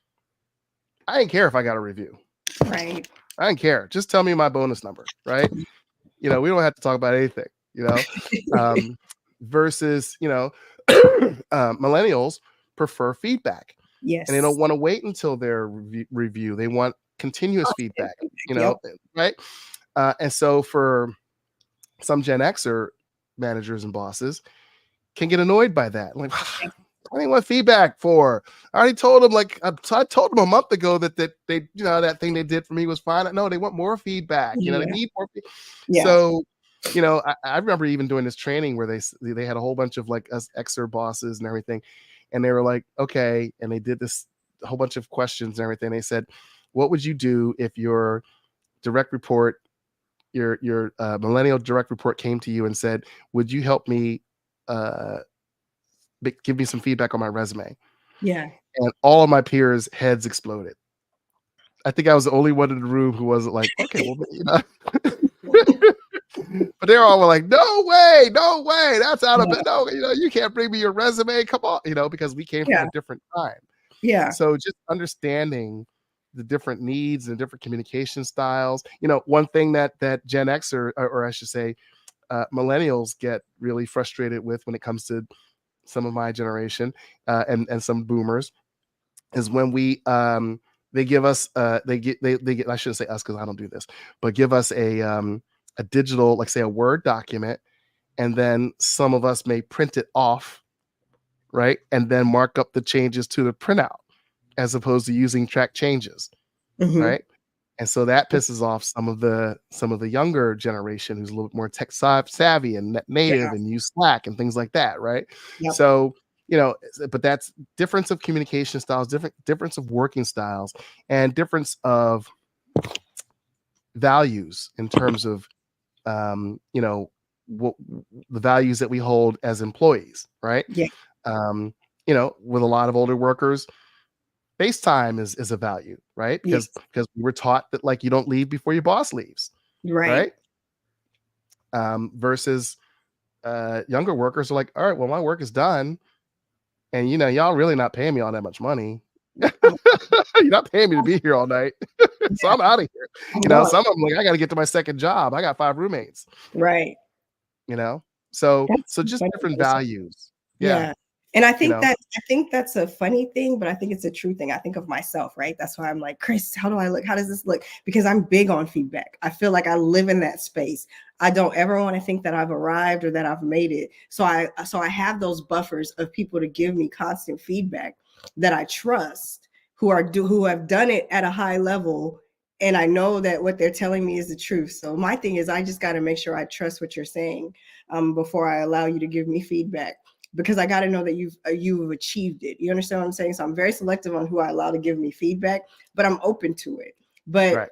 I didn't care if I got a review. Right. I didn't care. Just tell me my bonus number, right? We don't have to talk about anything, versus, millennials prefer feedback, and they don't Yes. want to wait until their review. They want continuous feedback, Yep. right? And so for some Gen Xer managers and bosses can get annoyed by that. Like, I didn't want feedback for. I already told them, like, I told them a month ago that they, that thing they did for me was fine. No, they want more feedback. They Yeah. need more. Yeah. So, I remember even doing this training where they had a whole bunch of, like, us Xer bosses and everything, and they were like, okay, and they did this a whole bunch of questions and everything. They said, what would you do if your direct report, your millennial direct report, came to you and said, would you help me uh give me some feedback on my resume? Yeah. And all of my peers' heads exploded. I think I was the only one in the room who wasn't like, okay, well, but they're all like, no way, that's out of it. No, you can't bring me your resume. Come on, because we came from Yeah. a different time. Yeah. So just understanding the different needs and different communication styles. One thing that Gen X, or I should say, millennials get really frustrated with when it comes to some of my generation, and some boomers, is when they give us they get, I shouldn't say us because I don't do this, but give us a digital, like say a Word document, and then some of us may print it off, right, and then mark up the changes to the printout as opposed to using track changes, Mhm. right? And so that pisses off some of the younger generation who's a little bit more tech savvy and native Yeah. and use Slack and things like that, right? Yep. So, but that's difference of communication styles, difference of working styles, and difference of values in terms of what the values that we hold as employees, right? Yeah. Um, with a lot of older workers, face time is a value, right? Yes. Because we were taught that, like, you don't leave before your boss leaves, Right. right? Versus younger workers are like, all right, well, my work is done, and y'all really not paying me all that much money. You're not paying me to be here all night, so Yeah. I'm out of here. I'm going. Some of them like, I got to get to my second job. I got 5 roommates. Right. So That's just funny different that you said. values. Yeah, Yeah. And you know. I think that's a funny thing, but I think it's a true thing. I think of myself, right? That's why I'm like, Chris, how do I look? How does this look? Because I'm big on feedback. I feel like I live in that space. I don't ever want to think that I've arrived or that I've made it. So I have those buffers of people to give me constant feedback that I trust, who have done it at a high level, and I know that what they're telling me is the truth. So my thing is, I just got to make sure I trust what you're saying before I allow you to give me feedback, because I got to know that you've achieved it. You understand what I'm saying? So I'm very selective on who I allow to give me feedback, but I'm open to it. But Right.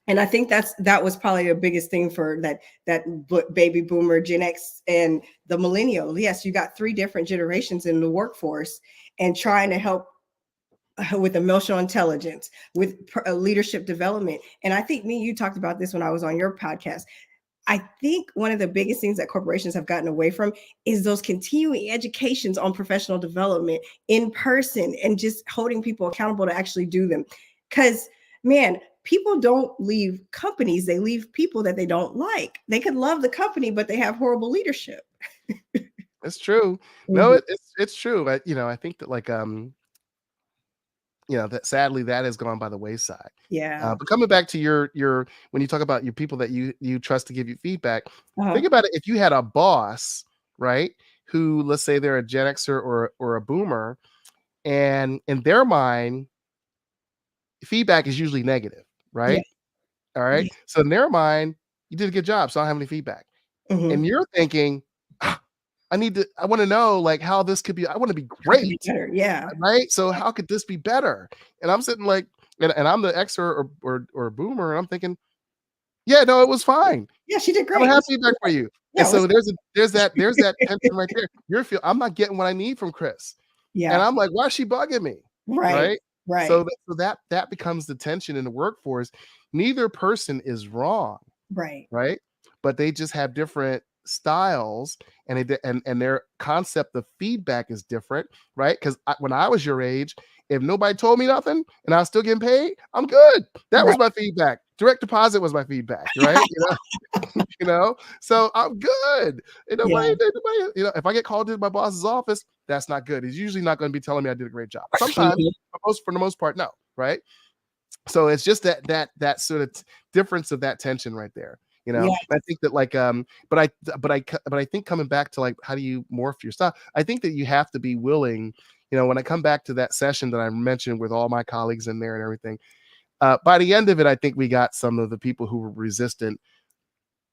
and I think that was probably the biggest thing for that baby boomer, Gen X, and the millennial. Yes, you got 3 different generations in the workforce, and trying to help with emotional intelligence, with leadership development. And I think you talked about this when I was on your podcast. I think one of the biggest things that corporations have gotten away from is those continuing educations on professional development in person, and just holding people accountable to actually do them. Because, man, people don't leave companies, they leave people that they don't like. They could love the company, but they have horrible leadership. It's true. No, Mhm. it's true. I think that, like, that sadly that has gone by the wayside. Yeah. But coming back to your when you talk about your people that you trust to give you feedback, Uh-huh. think about it. If you had a boss, right, who, let's say they're a Gen Xer or a boomer, and in their mind, feedback is usually negative, Yeah. right? All Yeah. right. So in their mind, you did a good job, so I don't have any feedback. Mhm. And you're thinking, "Ah, I want to know, like, how this could be. I want to be How to be great. better. Yeah. Right? So how could this be better?" And I'm sitting like, and I'm the Xer or boomer, and I'm thinking, yeah, no, it was fine. Yeah, she did I don't great. have feedback for you. And Yeah, so there's that tension right there. I'm not getting what I need from Chris. And yeah. I'm like, why is she bugging me? Right. Right? Right. So that becomes the tension in the workforce. Neither person is wrong, Right. right? But they just have different styles, and their concept of feedback is different, right? Because when I was your age, if nobody told me nothing and I was still getting paid, I'm good. That was Right. my feedback. Direct deposit was my feedback, right? So I'm good. And Yeah. if I get called into my boss's office, that's not good. He's usually not going to be telling me I did a great job. Sometimes, but for the most part, no, right? So it's just that sort of difference of that tension right there. Yeah. I think that, like, but I think, coming back to, like, how do you morph your style? I think that you have to be willing. When I come back to that session that I mentioned with all my colleagues in there and everything, by the end of it, I think we got some of the people who were resistant,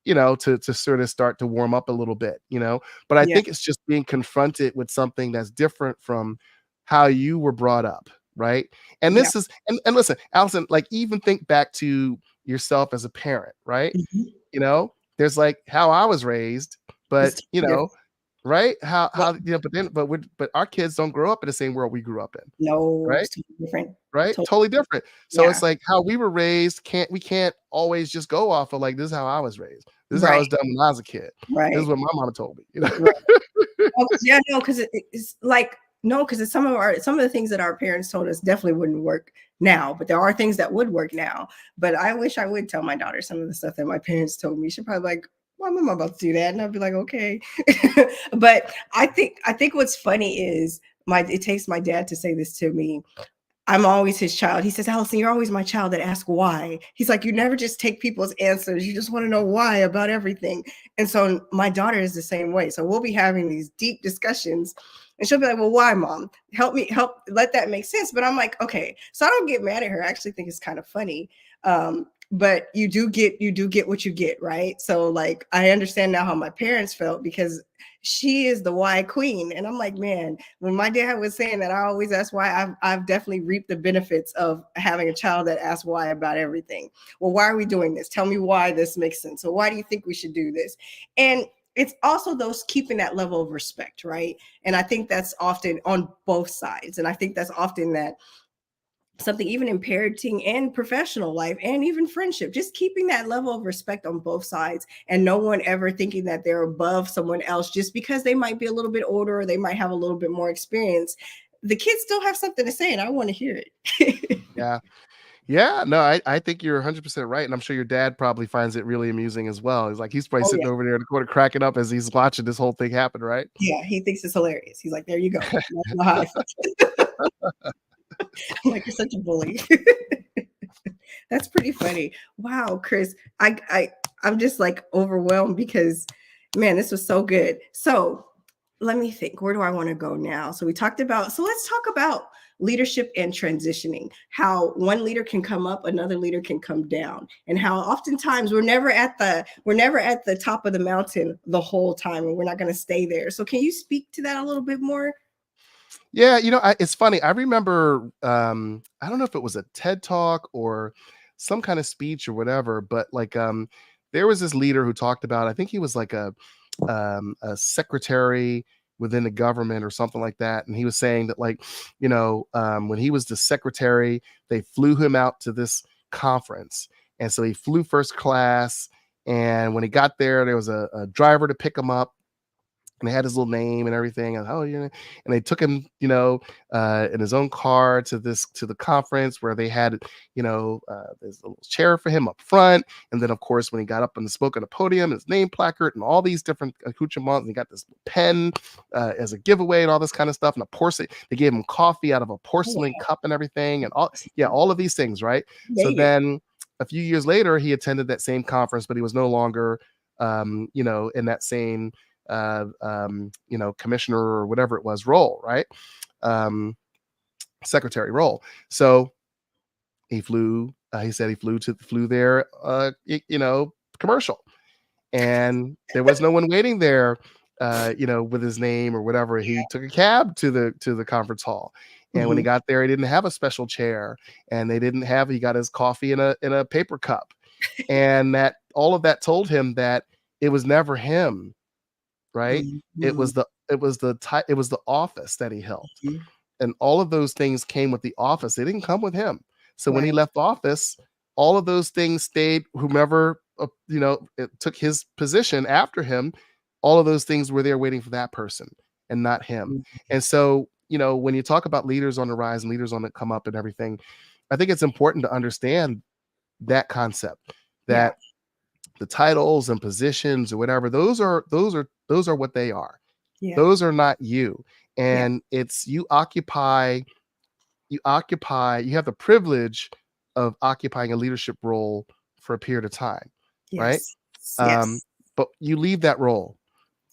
to sort of start to warm up a little bit. But I Yeah. think it's just being confronted with something that's different from how you were brought up, right? And Yeah. this is and listen, Allison, like, even think back to yourself as a parent, right? Mhm. There's, like, how I was raised, but It's different. right? How Yeah. but our kids don't grow up in the same world we grew up in, No, right? it's totally different. Right? Totally. Totally different. So Yeah. it's like how we were raised, we can't always just go off of, like, this is how I was raised. This is how I Right. was done when I was a kid. This is Right. what my mama told me. Right. Oh, yeah, no, because it's like, no, because it's some of the things that our parents told us definitely wouldn't work now, but there are things that would work now. But I wish I would tell my daughter some of the stuff that my parents told me. She'd probably be like, Why am I about to do that? And I'd be like, okay. But I think what's funny is it takes my dad to say this to me. I'm always his child. He says, Allison, you're always my child that asks why. He's like, you never just take people's answers. You just want to know why about everything. And so my daughter is the same way. So we'll be having these deep discussions and she'll be like, well, why, mom? Help, let that make sense. But I'm like, okay. So I don't get mad at her. I actually think it's kind of funny. But you do get what you get, right? So like, I understand now how my parents felt because she is the why queen. And I'm like, man, when my dad was saying that, I always ask why. I've definitely reaped the benefits of having a child that asks why about everything. Well, why are we doing this? Tell me why this makes sense. So why do you think we should do this? And it's also those keeping that level of respect, right? And I think that's often on both sides. And I think that's often that something even in parenting and professional life and even friendship, just keeping that level of respect on both sides and no one ever thinking that they're above someone else just because they might be a little bit older or they might have a little bit more experience. The kids still have something to say and I want to hear it. Yeah. Yeah, no, I think you're 100% right, and I'm sure your dad probably finds it really amusing as well. He's probably Oh sitting yeah. over there in the corner cracking up as he's watching this whole thing happen, right? Yeah, he thinks it's hilarious. He's like, there you go. That's how I feel. I'm like, you're such a bully. That's pretty funny. Wow, Chris. I'm just like overwhelmed because man, this was so good. So let me think. Where do I want to go now? So let's talk about leadership and transitioning. How one leader can come up, another leader can come down, and how oftentimes we're never at the top of the mountain the whole time, and we're not going to stay there. So can you speak to that a little bit more? Yeah, it's funny. I remember, I don't know if it was a TED Talk or some kind of speech or whatever, but there was this leader who talked about. I think he was like a secretary within the government or something like that, and he was saying that when he was the secretary, they flew him out to this conference, and so he flew first class. And when he got there was a driver to pick him up and they had his little name and everything. And and they took him, in his own car to the conference where they had, there's a little chair for him up front. And then of course, when he got up and spoke on the podium, his name placard and all these different accoutrements, and he got this pen as a giveaway and all this kind of stuff. And a porcelain, they gave him coffee out of a porcelain cup and everything, and all of these things, right? So then a few years later, he attended that same conference, but he was no longer, in that same commissioner or whatever it was role, right? Secretary role. So he flew. He said he flew there. Commercial, and there was no one waiting there. With his name or whatever. He took a cab to the conference hall. And when he got there, he didn't have a special chair, and he got his coffee in a paper cup, and that all of that told him that it was never him, right? It was the office that he held, and all of those things came with the office. They didn't come with him. So when he left office, all of those things stayed. Whomever it took his position after him, all of those things were there waiting for that person and not him. And so when you talk about leaders on the rise and leaders on the come up and everything, I think it's important to understand that concept that the titles and positions or whatever, those are what they are. Yeah. Those are not you. And it's you have the privilege of occupying a leadership role for a period of time, right? Yes. But you leave that role,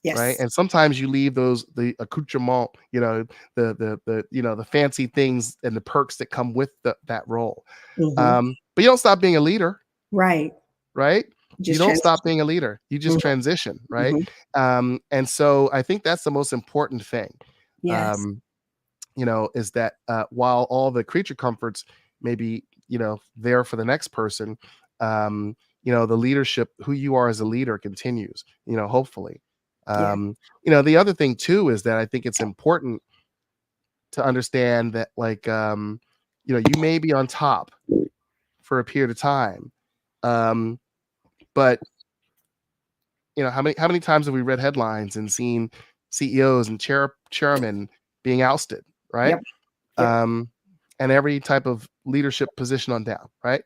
right? Yes. And sometimes you leave the accoutrement, the fancy things and the perks that come with that role. But you don't stop being a leader, Right. right? You don't stop being a leader. You just Mhm. transition, right? And so I think that's the most important thing. Yes. Is that while all the creature comforts may be, there for the next person, the leadership, who you are as a leader continues, hopefully. Yeah. The other thing too is that I think it's important to understand that you may be on top for a period of time. But how many times have we read headlines and seen CEOs and chairmen being ousted, right? Yep. And every type of leadership position on down, right?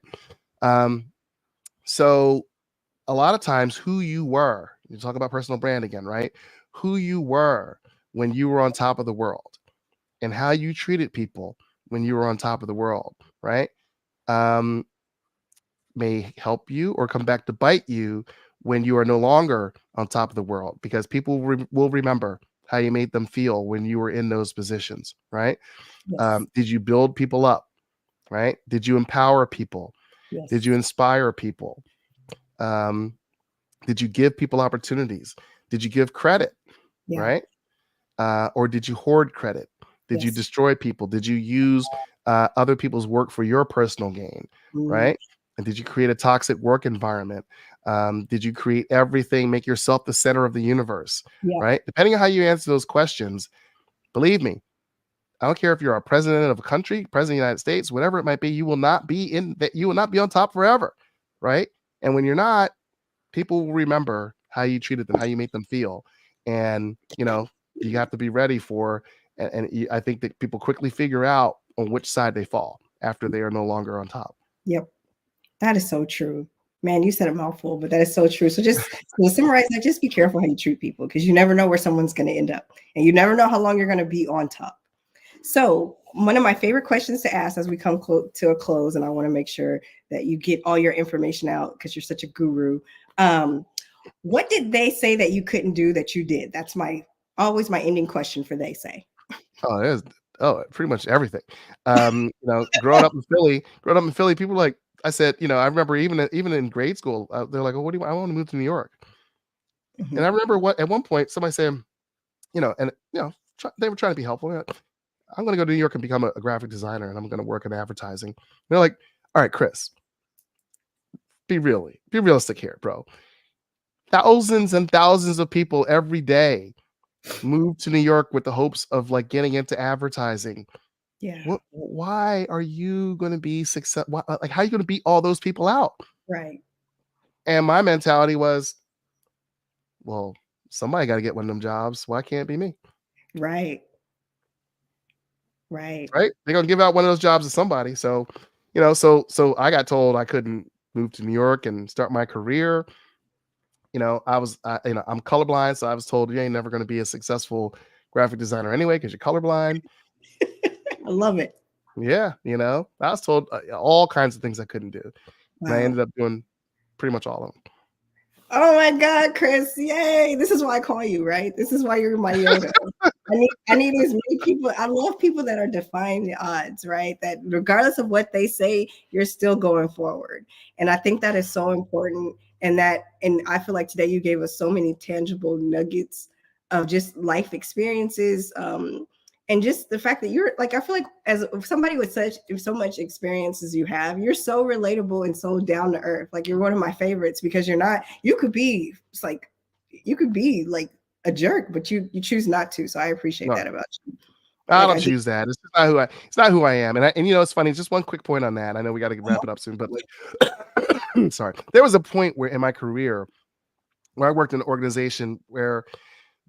So a lot of times who you were, you talk about personal brand again, right? Who you were when you were on top of the world and how you treated people when you were on top of the world, right? Um, may help you or come back to bite you when you are no longer on top of the world because people will remember how you made them feel when you were in those positions, right? Yes. Did you build people up, right? Did you empower people? Did you Yes. inspire people? Um, did you give people opportunities? Did you give credit, Yeah. right? Or did you hoard credit? Did you Yes. destroy people? Did you use other people's work for your personal gain, Mm, right? And did you create a toxic work environment? Did you create everything, make yourself the center of the universe, yeah. right? Depending on how you answer those questions, believe me, I don't care if you're a president of a country, president of the United States, whatever it might be, you will not be in that. You will not be on top forever, right? And when you're not, people will remember how you treated them, how you made them feel, and you have to be ready for. I think that people quickly figure out on which side they fall after they are no longer on top. Yep. That is so true. Man, you said a mouthful, but that is so true. So just to summarize that, just be careful how you treat people because you never know where someone's going to end up and you never know how long you're going to be on top. So one of my favorite questions to ask as we come to a close, and I want to make sure that you get all your information out because you're such a guru. What did they say that you couldn't do that you did? That's always my ending question for they say. Oh, it is. Oh, pretty much everything. Growing up in Philly, people were like, I said, I remember even in grade school, they're like, "Oh, what do you? I want to move to New York." And Mhm. I remember at one point somebody saying, they were trying to be helpful. They're like, I'm going to go to New York and become a graphic designer, and I'm going to work in advertising. They're like, "All right, Chris, be realistic here, bro. Thousands and thousands of people every day move to New York with the hopes of like getting into advertising. Yeah. Why are you going to be successful? Like, how are you going to beat all those people out?" Right. And my mentality was, well, somebody got to get one of them jobs. Why can't it be me? Right. Right. Right? They're going to give out one of those jobs to somebody. So I got told I couldn't move to New York and start my career. I'm colorblind, so I was told you ain't never going to be a successful graphic designer anyway because you're colorblind. I love it. Yeah, I was told all kinds of things I couldn't do, and I Wow. ended up doing pretty much all of them. Oh my God, Chris. Yay. This is why I call you, right? This is why you're my Yoda. I need as many people. I love people that are defying the odds, right? That regardless of what they say, you're still going forward. And I think that is so important. And I feel like today you gave us so many tangible nuggets of just life experiences. And just the fact that you're like, I feel like as somebody with so much experience as you have, you're so relatable and so down to earth. Like you're one of my favorites because you could be like a jerk, but you choose not to. So I appreciate No, that about you. I Like don't I do. choose that. It's just not who I. It's not who I am. And it's funny. Just one quick point on that. I know we got to wrap it up soon, but like, sorry, there was a point where in my career where I worked in an organization where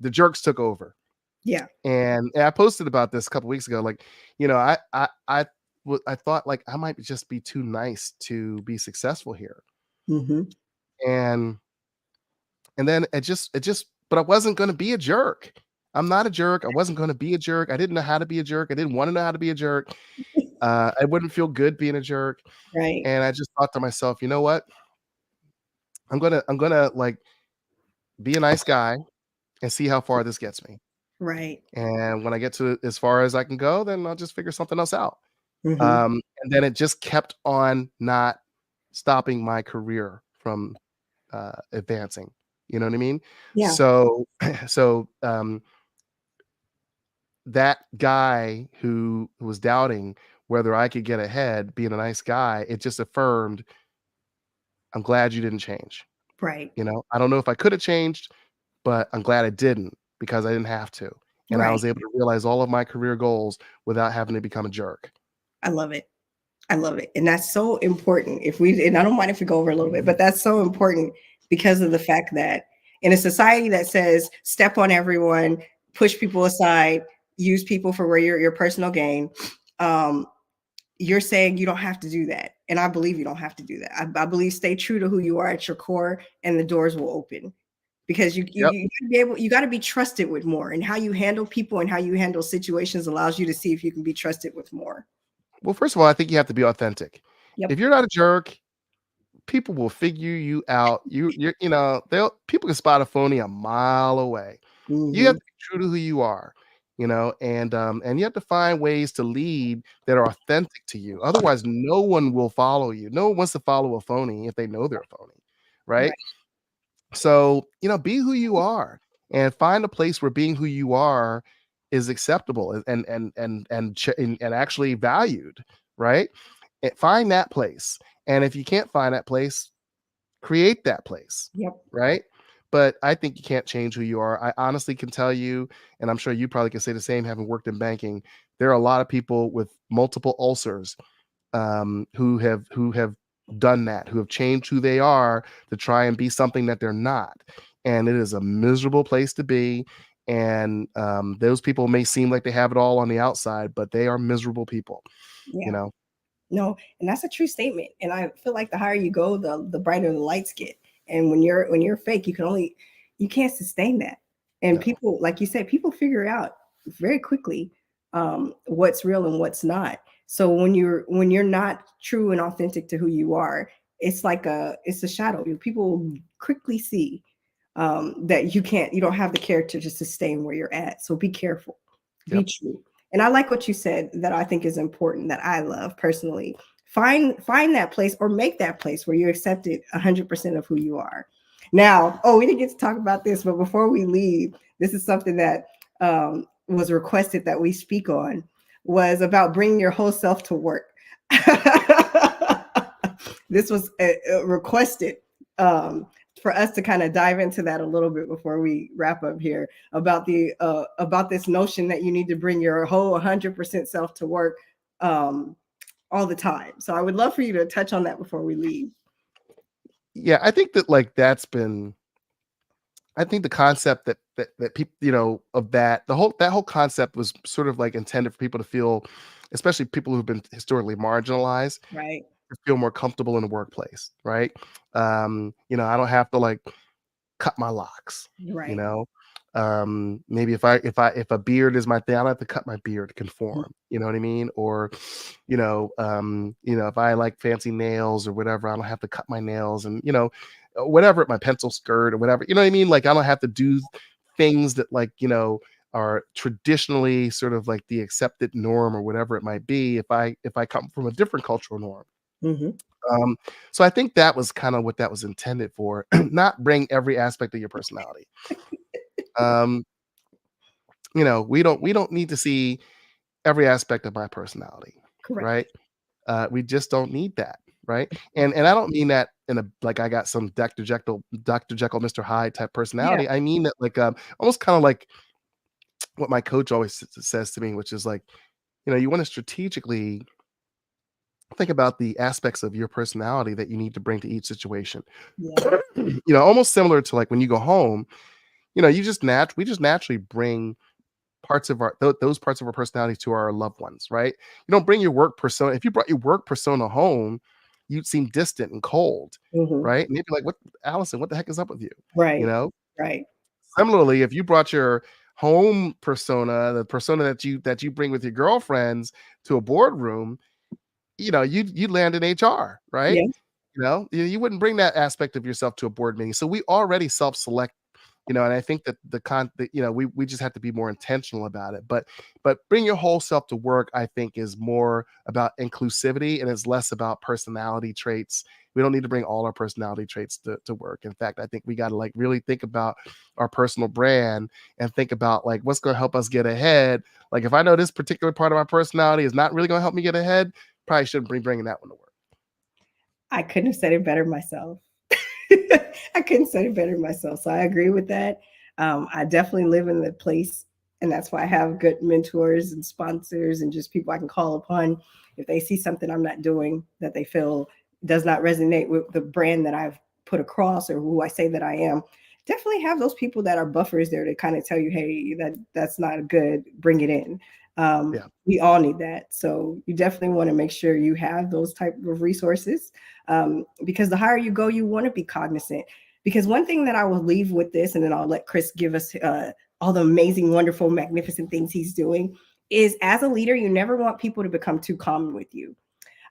the jerks took over. Yeah. And I posted about this a couple weeks ago. Like, I thought like I might just be too nice to be successful here. Mm-hmm. And then but I wasn't going to be a jerk. I'm not a jerk. I wasn't going to be a jerk. I didn't know how to be a jerk. I didn't want to know how to be a jerk. I wouldn't feel good being a jerk. Right. And I just thought to myself, you know what? I'm gonna like be a nice guy and see how far this gets me. Right. And when I get to as far as I can go, then I'll just figure something else out. Mm-hmm. And then it just kept on not stopping my career from advancing. You know what I mean? Yeah. So, so that guy who was doubting whether I could get ahead, being a nice guy, it just affirmed, I'm glad you didn't change. Right. I don't know if I could have changed, but I'm glad I didn't because I didn't have to. And I Right. was able to realize all of my career goals without having to become a jerk. I love it. I love it. And that's so important. And I don't mind if we go over a little bit, but that's so important because of the fact that in a society that says step on everyone, push people aside, use people for your personal gain, um, you're saying you don't have to do that. And I believe you don't have to do that. I believe stay true to who you are at your core and the doors will open, because Yep. you got to be trusted with more, and how you handle people and how you handle situations allows you to see if you can be trusted with more. Well, first of all, I think you have to be authentic. If Yep. you're not a jerk, people will figure you out. They'll people can spot a phony a mile away. You have Hmm. to be true to who you are, and you have to find ways to lead that are authentic to you. Otherwise, no one will follow you. No one wants to follow a phony if they know they're a phony, right? Right. So, be who you are and find a place where being who you are is acceptable and actually valued, right? Find that place. And if you can't find that place, create that place, Yep. right? But I think you can't change who you are. I honestly can tell you, and I'm sure you probably can say the same, having worked in banking, there are a lot of people with multiple ulcers who have done that, who have changed who they are to try and be something that they're not, and it is a miserable place to be. And those people may seem like they have it all on the outside, but they are miserable people. You Yeah. know, No, and that's a true statement. And I feel like the higher you go, the brighter the lights get. And when you're fake, you can't sustain that. And no, people, like you said, people figure out very quickly what's real and what's not. So when you're not true and authentic to who you are, it's a shadow. People will quickly see that you don't have the character to sustain where you're at. So be careful, be yep. true. And I like what you said that I think is important, that I love personally. Find that place, or make that place where you're accepted 100% of who you are. Now, we didn't get to talk about this, but before we leave, this is something that was requested that we speak on, was about bringing your whole self to work. This was requested for us to kind of dive into that a little bit before we wrap up here, about this notion that you need to bring your whole 100% self to work all the time. So I would love for you to touch on that before we leave. Yeah, I think that like that's been I think the concept that people, of that whole concept was sort of like intended for people to feel, especially people who've been historically marginalized, Right. to feel more comfortable in the workplace, right? I don't have to like cut my locks, you Right. know. Maybe if a beard is my thing, I don't have to cut my beard to conform. You know what I mean? Or, if I like fancy nails or whatever, I don't have to cut my nails, and whatever, my pencil skirt or whatever. You know what I mean? Like I don't have to do things that like are traditionally sort of like the accepted norm or whatever it might be. If I come from a different cultural norm. Hmm. Um, so I think that was kind of what that was intended for, not bring every aspect of your personality. Um, we don't need to see every aspect of my personality, Correct. right? We just don't need that, right? And I don't mean that in a like I got some Dr. Jekyll, Mr. Hyde type Yeah. personality. I mean that like almost kind of like what my coach always says to me, which is like, you want to strategically think about the aspects of your personality that you need to bring to each situation. Yeah. Almost similar to like when you go home, we just naturally bring parts of those parts of our personality to our loved ones, right? You don't bring your work persona. If you brought your work persona home, you'd seem distant and cold, Hmm. right? And they'd be like, "What, Allison? What the heck is up with you?" You Right. know. Right. Similarly, if you brought your home persona, the persona that you bring with your girlfriends to a boardroom, you'd land in HR, right? Yeah. You wouldn't bring that aspect of yourself to a board meeting. So we already self-select, and I think that we just have to be more intentional about it. But bring your whole self to work, I think, is more about inclusivity and it's less about personality traits. We don't need to bring all our personality traits to work. In fact, I think we got to like really think about our personal brand and think about like what's going to help us get ahead. Like if I know this particular part of my personality is not really going to help me get ahead, probably shouldn't be bringing that one to work. I couldn't have said it better myself. I couldn't say it better myself. So I agree with that. I definitely live in the place, and that's why I have good mentors and sponsors and just people I can call upon if they see something I'm not doing that they feel does not resonate with the brand that I've put across or who I say that I am. Definitely have those people that are buffers there to kind of tell you, hey, that's not good. Bring it in. We all need that. So you definitely want to make sure you have those type of resources, because the higher you go, you want to be cognizant. Because one thing that I will leave with this, and then I'll let Chris give us all the amazing, wonderful, magnificent things he's doing, is as a leader, you never want people to become too common with you.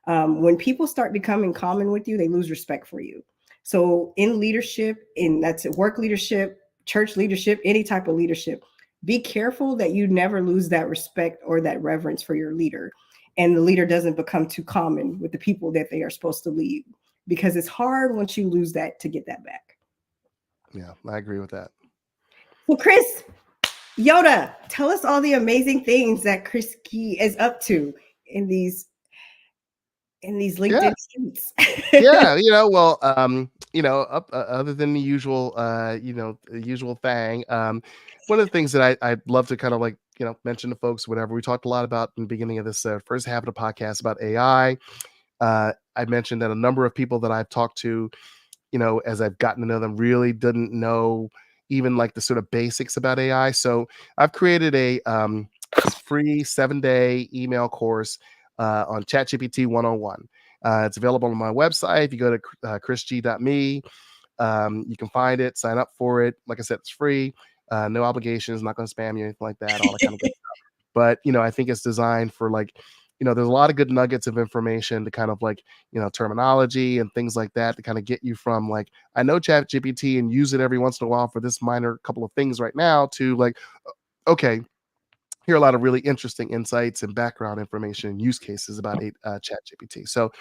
When people start becoming common with you, they lose respect for you. So in leadership, that's work leadership, church leadership, any type of leadership, be careful that you never lose that respect or that reverence for your leader. And the leader doesn't become too common with the people that they are supposed to lead, because it's hard once you lose that to get that back. Yeah, I agree with that. Well, Chris, Yoda, tell us all the amazing things that Chris Key is up to in these LinkedIn streets. Yeah, well, other than the usual, the usual thing, one of the things that I'd love to kind of like, mention to folks, whatever, we talked a lot about in the beginning of this first half of the podcast about AI. I mentioned that a number of people that I've talked to, as I've gotten to know them, really didn't know even like the sort of basics about AI. So I've created a free 7-day email course on ChatGPT 101. It's available on my website. If you go to chrisg.me, you can find it, sign up for it. Like I said, it's free, no obligations, not going to spam you, anything like that, all that kind of good stuff. But, I think it's designed for like, there's a lot of good nuggets of information to kind of like, terminology and things like that to kind of get you from like, I know ChatGPT and use it every once in a while for this minor couple of things right now to like, okay, here are a lot of really interesting insights and background information and use cases about ChatGPT. So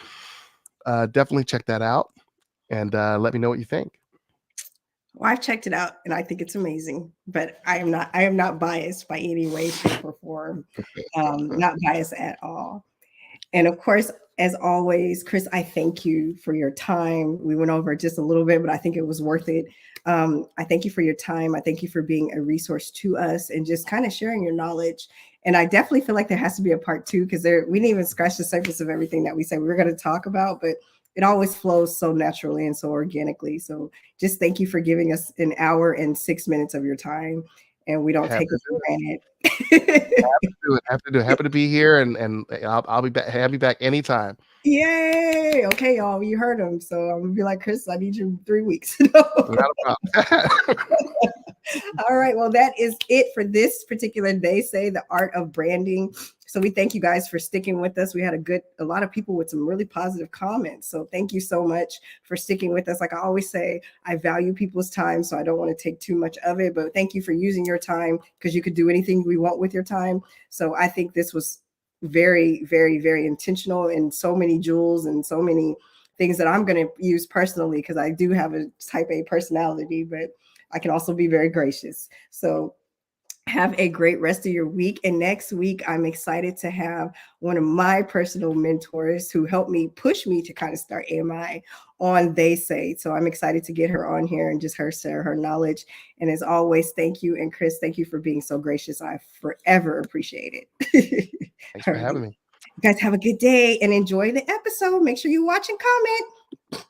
definitely check that out and let me know what you think. Well, I've checked it out and I think it's amazing, but I am not biased by any way, shape, or form. Not biased at all. And of course, as always, Chris, I thank you for your time. We went over just a little bit, but I think it was worth it. I thank you for your time. I thank you for being a resource to us and just kind of sharing your knowledge. And I definitely feel like there has to be a part two, because we didn't even scratch the surface of everything that we said we were going to talk about, but it always flows so naturally and so organically. So just thank you for giving us an hour and 6 minutes of your time. And we don't take it for granted. Have to do it. Happy to be here, and I'll be back. Have me back anytime. Yay! Okay, y'all, you heard him. So I'm gonna be like, Chris, I need you in 3 weeks. Not a problem. All right. Well, that is it for this particular They Say, the Art of Branding. So we thank you guys for sticking with us. We had a lot of people with some really positive comments. So thank you so much for sticking with us. Like I always say, I value people's time, so I don't want to take too much of it. But thank you for using your time, because you could do anything we want with your time. So I think this was very, very, very intentional, and so many jewels and so many things that I'm going to use personally, because I do have a type A personality, but I can also be very gracious. So have a great rest of your week. And next week, I'm excited to have one of my personal mentors who helped me push me to kind of start AMI on They Say. So I'm excited to get her on here and just her share her knowledge. And as always, thank you. And Chris, thank you for being so gracious. I forever appreciate it. Thanks for having me. You guys have a good day and enjoy the episode. Make sure you watch and comment.